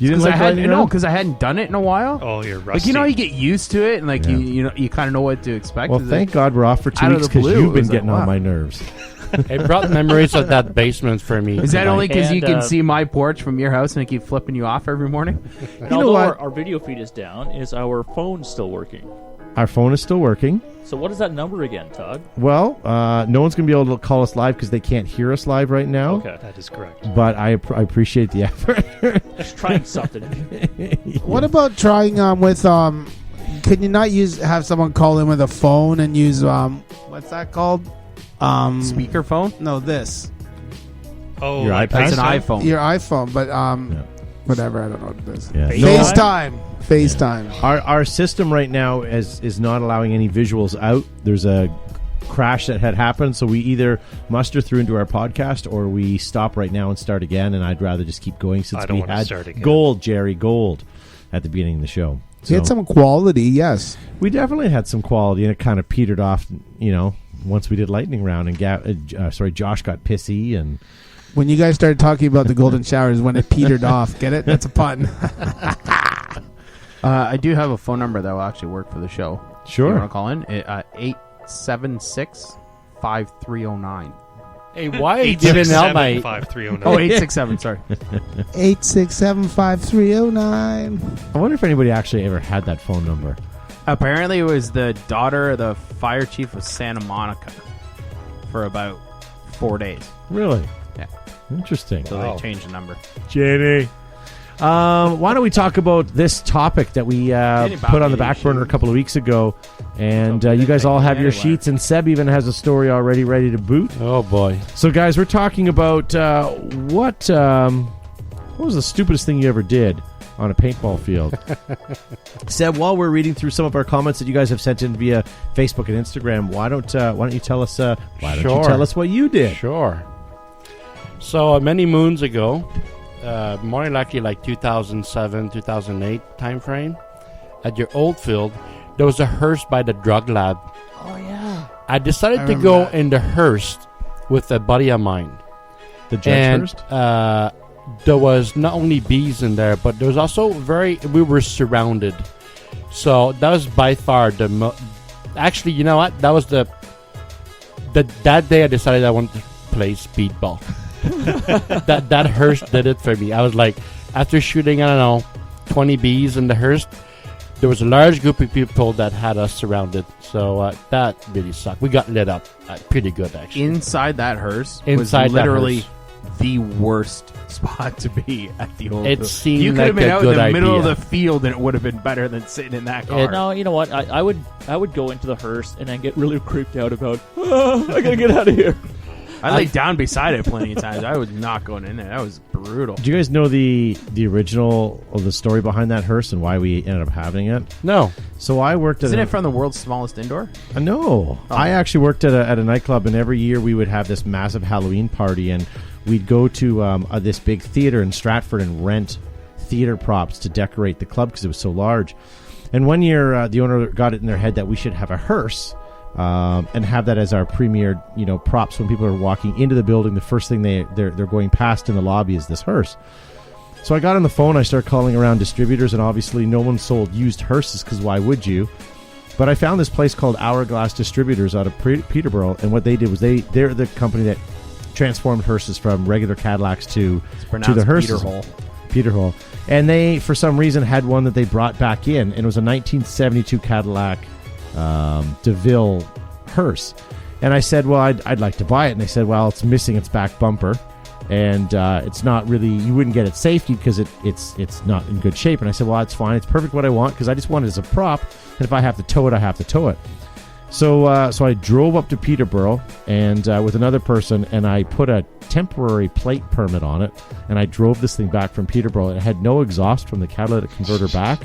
You didn't like lightning round? because I hadn't done it in a while. Oh, you're Like, rusty. you know, you get used to it, and like Yeah. you kind of know what to expect. Well, Is thank it- God we're off for 2 out of weeks the because blue, you've it been was getting like, on wow. my nerves. It brought memories of that basement for me. Is that only because you And, can see my porch from your house and I keep flipping you off every morning? And know although what? our video feed is down, is our phone still working? Our phone is still working. So what is that number again, Todd? Well, no one's going to be able to call us live because they can't hear us live right now. Okay. That is correct. But I appreciate the effort. Just trying something. What about trying with can you not have someone call in with a phone and use what's that called? Speakerphone? No, this. Oh, Your like iPad? It's an FaceTime? iPhone. Your iPhone, but whatever, I don't know what it is. Yeah. FaceTime. FaceTime. Our system right now is not allowing any visuals out. There's a crash that had happened, so we either muster through into our podcast or we stop right now and start again. And I'd rather just keep going since I don't we wanna had start again. Jerry Gold, at the beginning of the show. You had some quality, yes. We definitely had some quality, and it kind of petered off. Once we did lightning round, and Josh got pissy, and When you guys started talking about the golden showers, when it petered off, get it? That's a pun. I do have a phone number that will actually work for the show. Sure. You want to call in? 876-5309. Hey, why are you giving out my... 5309. Oh, 867, sorry. 867-5309. I wonder if anybody actually ever had that phone number. Apparently, it was the daughter of the fire chief of Santa Monica for about 4 days. Really? Yeah. Interesting. So they changed the number. Jenny. Why don't we talk about this topic that we put on the back burner a couple of weeks ago, and you guys all have your sheets, and Seb even has a story already ready to boot. Oh, boy. So, guys, we're talking about what was the stupidest thing you ever did on a paintball field? Seb, while we're reading through some of our comments that you guys have sent in via Facebook and Instagram, why don't you tell us what you did? Sure. So many moons ago, more likely like 2007, 2008 time frame, at your old field, there was a hearse by the drug lab. Oh, yeah. I decided to remember go that. in the hearse with a buddy of mine. The judge And first? there was not only bees in there, but there was also we were surrounded. So that was by far actually, you know what? That was that day I decided I wanted to play speedball. that hearse did it for me. I was like, after shooting, I don't know, 20 bees in the hearse, there was a large group of people that had us surrounded. So that really sucked. We got lit up pretty good, actually. Inside that hearse Inside was that literally hearse. the worst spot to be at the old It field. seemed you could like have been a out in good the middle of idea. the field and it would have been better than sitting in that car. No, you know what? I would go into the hearse and then get really creeped out about, I gotta get out of here. I laid down beside it plenty of times. I was not going in there. That was brutal. Do you guys know the original of the story behind that hearse and why we ended up having it? No. So I worked at Isn't it from the world's smallest indoor? No. I actually worked at a nightclub, and every year we would have this massive Halloween party, and we'd go to this big theater in Stratford and rent theater props to decorate the club because it was so large. And one year, the owner got it in their head that we should have a hearse and have that as our premier, props when people are walking into the building. The first thing they're going past in the lobby is this hearse. So I got on the phone. I started calling around distributors, and obviously no one sold used hearses because why would you? But I found this place called Hourglass Distributors out of Peterborough, and what they did was they're the company that transformed hearses from regular Cadillacs to the hearses. Peterhole. And they, for some reason, had one that they brought back in, and it was a 1972 Cadillac DeVille hearse. And I said, well, I'd like to buy it. And they said, well, it's missing its back bumper, and it's not really, you wouldn't get it safety because it's not in good shape. And I said, well, it's fine. It's perfect what I want because I just want it as a prop. And if I have to tow it, I have to tow it. So I drove up to Peterborough and with another person, and I put a temporary plate permit on it, and I drove this thing back from Peterborough. It had no exhaust from the catalytic converter back,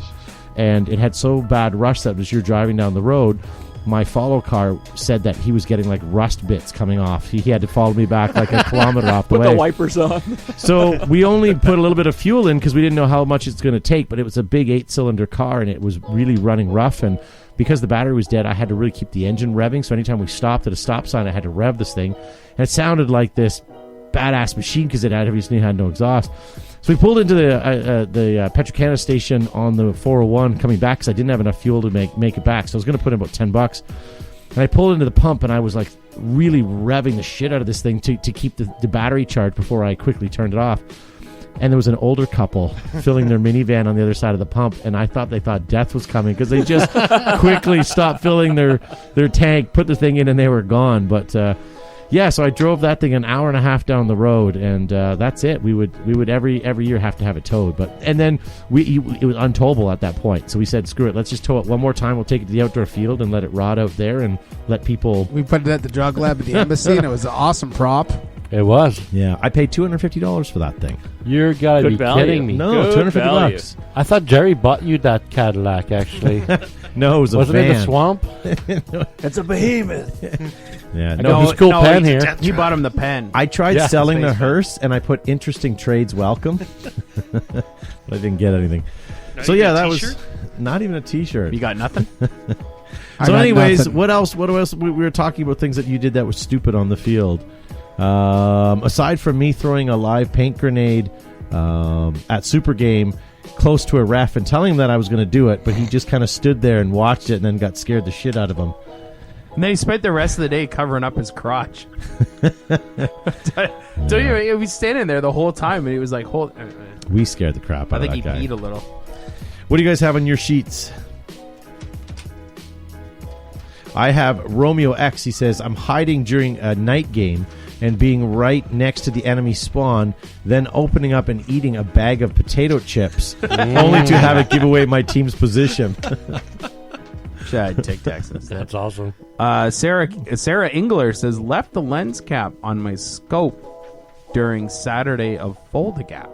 and it had so bad rust that as you're driving down the road, my follow car said that he was getting like rust bits coming off. He had to follow me back like a kilometer off the Put way. the wipers on. So we only put a little bit of fuel in because we didn't know how much it's going to take, but it was a big 8-cylinder car, and it was really running rough. And because the battery was dead, I had to really keep the engine revving. So anytime we stopped at a stop sign, I had to rev this thing. And it sounded like this badass machine because it obviously had no exhaust. So we pulled into the Petro-Canada station on the 401 coming back because I didn't have enough fuel to make it back. So I was going to put in about $10. And I pulled into the pump, and I was like really revving the shit out of this thing to keep the battery charged before I quickly turned it off. And there was an older couple filling their minivan on the other side of the pump, and I thought they thought death was coming because they just quickly stopped filling their tank, put the thing in, and they were gone. But so I drove that thing an hour and a half down the road, and that's it. We would every year have to have it towed, and then it was untowable at that point. So we said, screw it, let's just tow it one more time. We'll take it to the outdoor field and let it rot out there and let people. We put it at the drug lab at the embassy, and it was an awesome prop. It was. Yeah, I paid $250 for that thing. You're gotta Good be value. kidding me. No, Good $250. I thought Jerry bought you that Cadillac, actually. No, it was a Wasn't van. it the swamp? It's a behemoth. Yeah, I got this cool pen here. He bought him the pen. I tried Yeah, selling the space pen. hearse, and I put interesting trades welcome, but I didn't get anything. Not So even yeah, a that t-shirt? was not even a T-shirt. You got nothing? I So, got anyways, nothing. what else? What else? We were talking about things that you did that was stupid on the field. Aside from me throwing a live paint grenade at Super Game close to a ref and telling him that I was going to do it, but he just kind of stood there and watched it and then got scared the shit out of him. And then he spent the rest of the day covering up his crotch. So he was standing there the whole time, and he was like, We scared the crap I out of think that he guy. peed a little. What do you guys have on your sheets? I have Romeo X. He says, I'm hiding during a night game and being right next to the enemy spawn, then opening up and eating a bag of potato chips, only to have it give away my team's position. Chad, Tic Tacs instead. That's awesome. Sarah Engler says, left the lens cap on my scope during Saturday of Fold-A-Gap.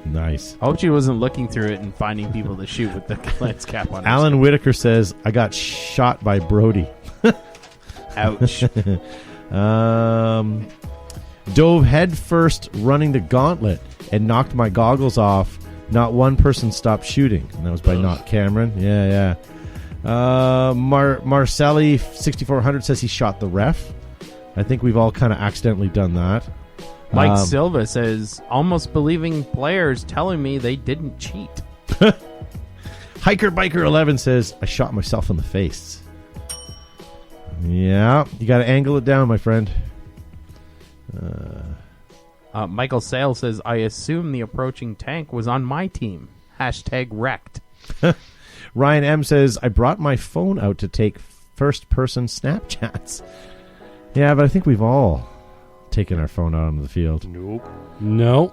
Nice. I hope she wasn't looking through it and finding people to shoot with the lens cap on. Alan Whitaker says, I got shot by Brody. Ouch. Dove head first running the gauntlet and knocked my goggles off. Not one person stopped shooting. And that was by Not Cameron. Yeah. Marcelli 6400 says he shot the ref. I think we've all kind of accidentally done that. Mike Silva says, almost believing players telling me they didn't cheat. Hiker Biker 11 says, I shot myself in the face. Yeah, you got to angle it down, my friend. Michael Sale says, I assume the approaching tank was on my team. # wrecked. Ryan M says, I brought my phone out to take first-person Snapchats. Yeah, but I think we've all taken our phone out onto the field. No.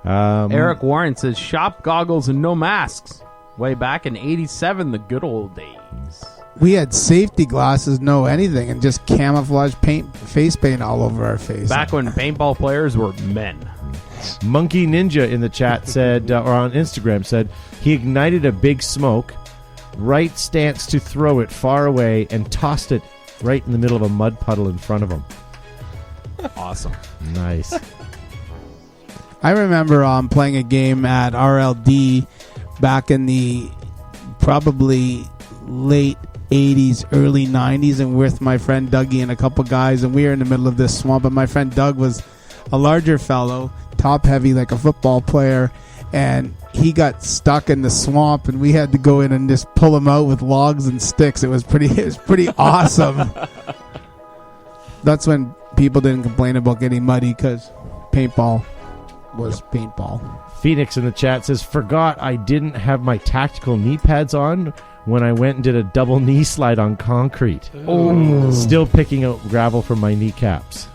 Eric Warren says, shop goggles and no masks. Way back in 87, the good old days. We had safety glasses, no anything, and just camouflage face paint all over our face. Back when paintball players were men. Monkey Ninja in the chat said, or on Instagram said, he ignited a big smoke, right stance to throw it far away, and tossed it right in the middle of a mud puddle in front of him. Awesome. Nice. I remember playing a game at RLD back in the probably late 80s, early 90s, and with my friend Dougie and a couple guys, and we were in the middle of this swamp, and my friend Doug was a larger fellow, top heavy like a football player, and he got stuck in the swamp, and we had to go in and just pull him out with logs and sticks. It was pretty awesome. That's when people didn't complain about getting muddy, because paintball was paintball. Phoenix in the chat says, forgot I didn't have my tactical knee pads on when I went and did a double knee slide on concrete. Oh. Still picking out gravel from my kneecaps.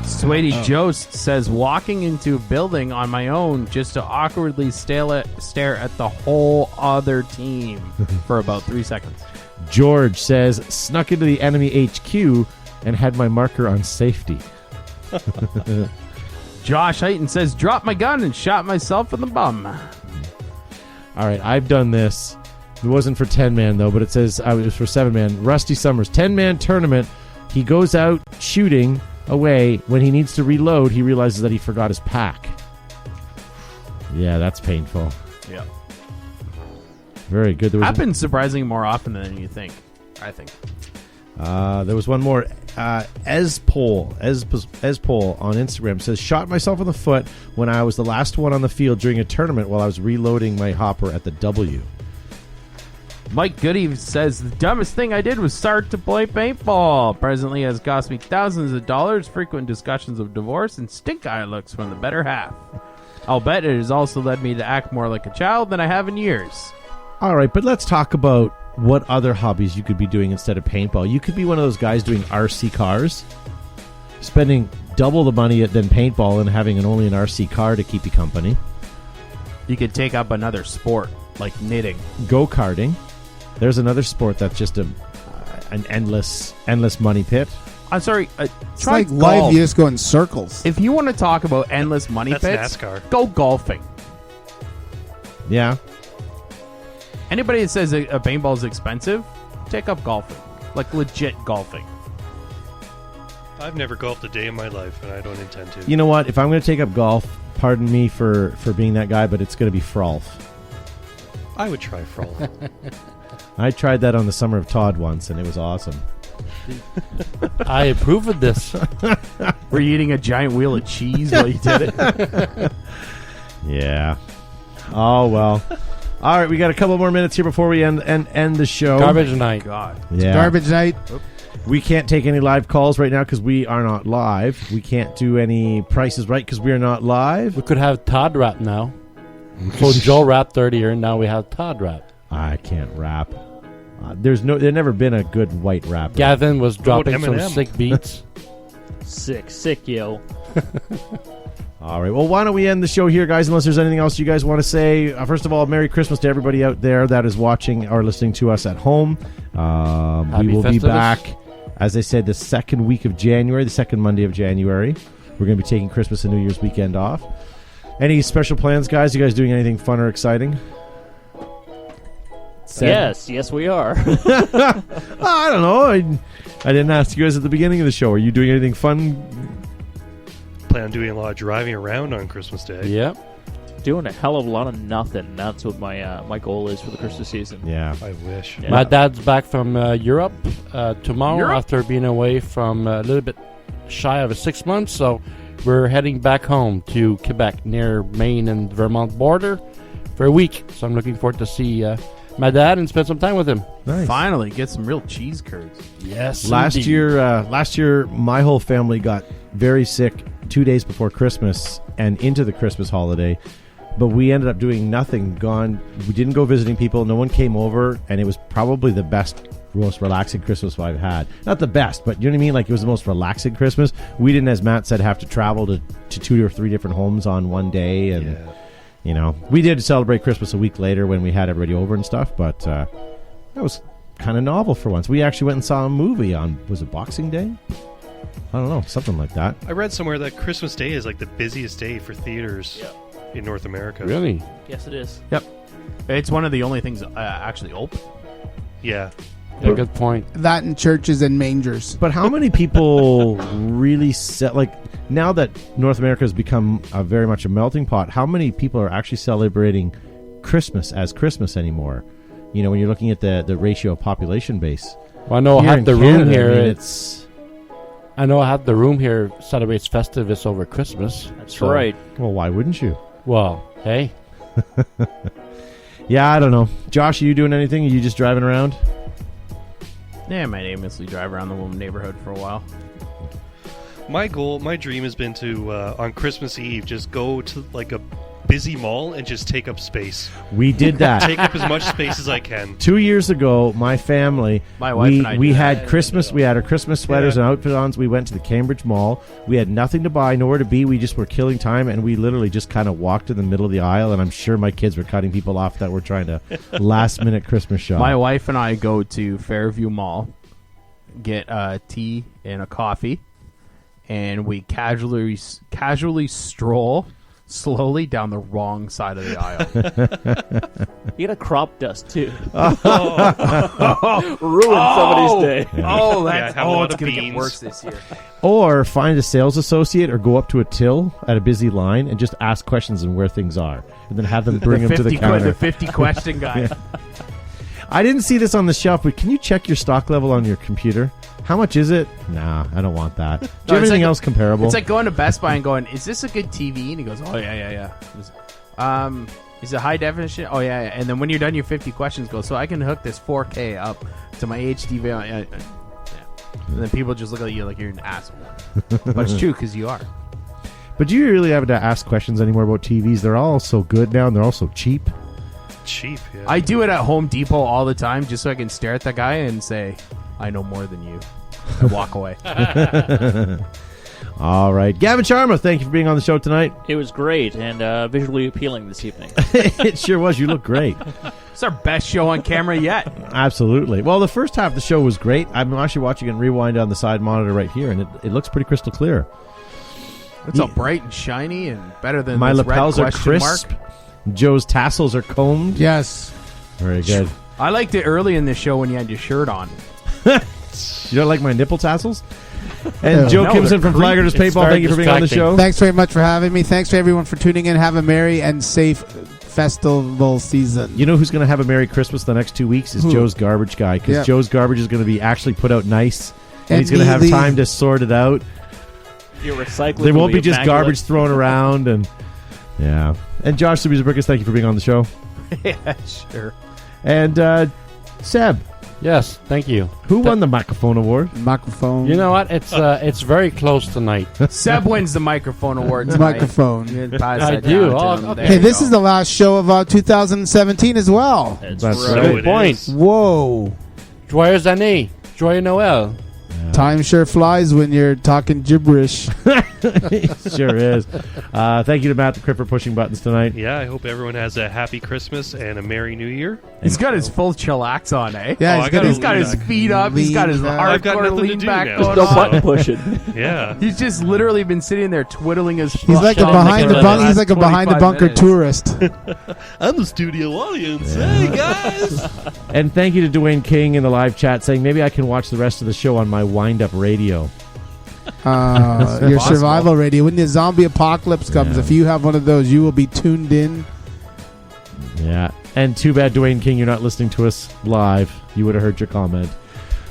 Sweaty Jost says, walking into a building on my own just to awkwardly stare at the whole other team for about 3 seconds. George says, snuck into the enemy HQ and had my marker on safety. Josh Heighton says, dropped my gun and shot myself in the bum. All right, I've done this. It wasn't for 10-man, though, but it says it was for 7-man. Rusty Summers, 10-man tournament. He goes out shooting away. When he needs to reload, he realizes that he forgot his pack. Yeah, that's painful. Yeah. Very good. There was Happens surprisingly more often than you think, I think. There was one more. Espol on Instagram says, shot myself in the foot when I was the last one on the field during a tournament while I was reloading my hopper at the W. Mike Goody says, the dumbest thing I did was start to play paintball. Presently has cost me thousands of dollars, frequent discussions of divorce, and stink eye looks from the better half. I'll bet it has also led me to act more like a child than I have in years. All right, but let's talk about what other hobbies you could be doing instead of paintball. You could be one of those guys doing RC cars, spending double the money than paintball and having only an RC car to keep you company. You could take up another sport, like knitting. Go-karting. There's another sport that's just an endless money pit. I'm sorry. It's try like golf. life, you just go in circles. If you want to talk about endless money That's pits, NASCAR. go golfing. Yeah. Anybody that says a paintball is expensive, take up golfing. Like legit golfing. I've never golfed a day in my life, and I don't intend to. You know what? If I'm going to take up golf, pardon me for being that guy, but it's going to be frolf. I would try Frolf. I tried that on the Summer of Todd once, and it was awesome. I approve of this. Were you eating a giant wheel of cheese while you did it? Yeah. Oh, well. All right, we got a couple more minutes here before we end the show. Garbage night. God. Yeah. Garbage night. We can't take any live calls right now because we are not live. We can't do any prices right because we are not live. We could have Todd rap now. So Joe rapped earlier, and now we have Todd rap. I can't rap. There's never been a good white rapper. Gavin was about dropping some Eminem? sick beats. Sick, yo. All right. Well, why don't we end the show here, guys, unless there's anything else you guys want to say. First of all, Merry Christmas to everybody out there that is watching or listening to us at home. We will be Festivus. back, as I said, the second week of January, the second Monday of January. We're going to be taking Christmas and New Year's weekend off. Any special plans, guys? You guys doing anything fun or exciting? Yes, we are. I don't know. I didn't ask you guys at the beginning of the show. Are you doing anything fun? Plan on doing a lot of driving around on Christmas Day. Yep. Doing a hell of a lot of nothing. That's what my goal is for the Christmas season. Yeah. I wish. Yeah. My dad's back from Europe tomorrow Europe? after being away from a little bit shy of 6 months. So we're heading back home to Quebec near Maine and Vermont border for a week. So I'm looking forward to see my dad and spend some time with him. Nice. Finally, get some real cheese curds. Yes. Last indeed. year, my whole family got very sick 2 days before Christmas and into the Christmas holiday. But we ended up doing nothing. We didn't go visiting people. No one came over, and it was probably the best, most relaxing Christmas I've had. Not the best, but you know what I mean? Like, it was the most relaxing Christmas. We didn't, as Matt said, have to travel to 2 or 3 different homes on one day. And, Yeah. you know, we did celebrate Christmas a week later when we had everybody over and stuff, but that was kind of novel for once. We actually went and saw a movie on, was it Boxing Day? I don't know, something like that. I read somewhere that Christmas Day is like the busiest day for theaters in North America. Really? Yes, it is. Yep. It's one of the only things actually open. Yeah. Yeah, good point. That and churches and mangers. But how many people really like, now that North America has become very much a melting pot, how many people are actually celebrating Christmas as Christmas anymore? You know, when you're looking at the ratio of population base. Well, I know Here half in the room Canada, here. I mean, it's I know half the room here celebrates Festivus over Christmas. That's So- right. well, why wouldn't you? Well, hey, Yeah, I don't know. Josh, are you doing anything? Are you just driving around? Yeah, my aimlessly drive around the neighborhood for a while. My dream has been to, on Christmas Eve, just go to like a busy mall and just take up space. We did that. Take up as much space as I can. 2 years ago, my family, My wife and I we did had that. Christmas. We had our Christmas sweaters and outfit ons. We went to the Cambridge Mall. We had nothing to buy, nowhere to be. We just were killing time, and we literally just kind of walked in the middle of the aisle. And I'm sure my kids were cutting people off that were trying to last minute Christmas shop. My wife and I go to Fairview Mall, get a tea and a coffee, and we casually stroll slowly down the wrong side of the aisle. You got a crop dust too. Oh, Ruin somebody's day. Oh, Yeah, have a lot it's of gonna get beans. worse this year. Or find a sales associate or go up to a till at a busy line and just ask questions on where things are, and then have them bring them to the counter. The 50 question guy. I didn't see this on the shelf, but can you check your stock level on your computer? How much is it? Nah, I don't want that. Do you have anything else comparable? It's like going to Best Buy and going, "Is this a good TV?" And he goes, "Oh yeah. Is it high definition? Oh yeah. And then when you're done, your 50 questions go, so I can hook this 4K up to my HD video. Yeah. And then people just look at you like you're an asshole. But it's true because you are. But do you really have to ask questions anymore about TVs? They're all so good now, and they're all so cheap. Cheap, yeah. I do it at Home Depot all the time just so I can stare at that guy and say, "I know more than you." I walk away. All right. Gavin Sharma, thank you for being on the show tonight. It was great and visually appealing this evening. It sure was. You look great. It's our best show on camera yet. Absolutely. Well, the first half of the show was great. I'm actually watching it and rewind on the side monitor right here, and it looks pretty crystal clear. It's all bright and shiny and better than My this lapels red are crisp. mark. Joe's tassels are combed. Yes. Very good. I liked it early in the show when you had your shirt on. You don't like my nipple tassels? And Joe No, Kimson they're from creepy. Flaggers It's Paintball, very thank you for being on the distracting. show. Thanks very much for having me. Thanks for everyone for tuning in. Have a merry and safe festival season. You know who's going to have a Merry Christmas the next 2 weeks is Who? Joe's garbage guy, because Yeah. Joe's garbage is going to be actually put out nice, and And he's going to have neatly. time to sort it out. Your recycling. There will won't be just immaculate. garbage thrown around, and yeah. And Josh Subizabrickus, thank you for being on the show. Yeah, sure. And Seb, Yes, thank you. who won the microphone award? Microphone. You know what? It's very close tonight. Seb wins the microphone award tonight. Microphone. You pass I that do. down to Oh, him. okay. There Hey, you this go. is the last show of 2017 as well. That's That's right. right. Good point. Whoa. Joyeux année. Joyeux Noël. Time sure flies when you're talking gibberish. Sure is. Thank you to Matt the Crip for pushing buttons tonight. Yeah, I hope everyone has a happy Christmas and a Merry New Year. He's got his full chillax on, eh? Yeah, Oh, he's I got gotta his He's got his feet up. He's got his Lean back. I've got hardcore nothing to lean do back now. going No on. button pushing. Yeah. He's just literally been sitting there twiddling his. He's like a Shut up, behind the Nicola. bunker. He's like a behind the bunker tourist. I'm the studio audience. Hey, guys. And thank you to Dwayne King in the live chat saying maybe I can watch the rest of the show on my wind-up radio. Your survival radio. When the zombie apocalypse comes, Yeah. if you have one of those, you will be tuned in. Yeah. And too bad, Dwayne King, you're not listening to us live. You would have heard your comment.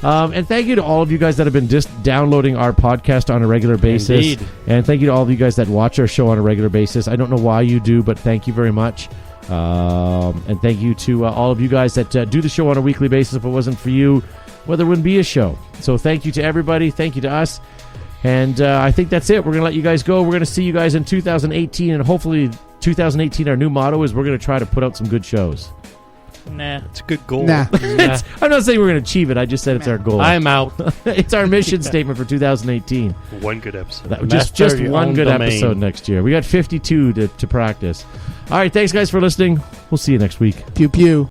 And thank you to all of you guys that have been downloading our podcast on a regular basis. Indeed. And thank you to all of you guys that watch our show on a regular basis. I don't know why you do, but thank you very much. And thank you to all of you guys that do the show on a weekly basis. If it wasn't for you, well, there wouldn't be a show. So thank you to everybody. Thank you to us. And I think that's it. We're going to let you guys go. We're going to see you guys in 2018. And hopefully 2018, our new motto is we're going to try to put out some good shows. Nah. It's a good goal. Nah. I'm not saying we're going to achieve it. I just said it's our goal. I'm out. It's our mission statement for 2018. One good episode. Just Master your one own good domain. episode next year. We got 52 to practice. All right. Thanks, guys, for listening. We'll see you next week. Pew pew.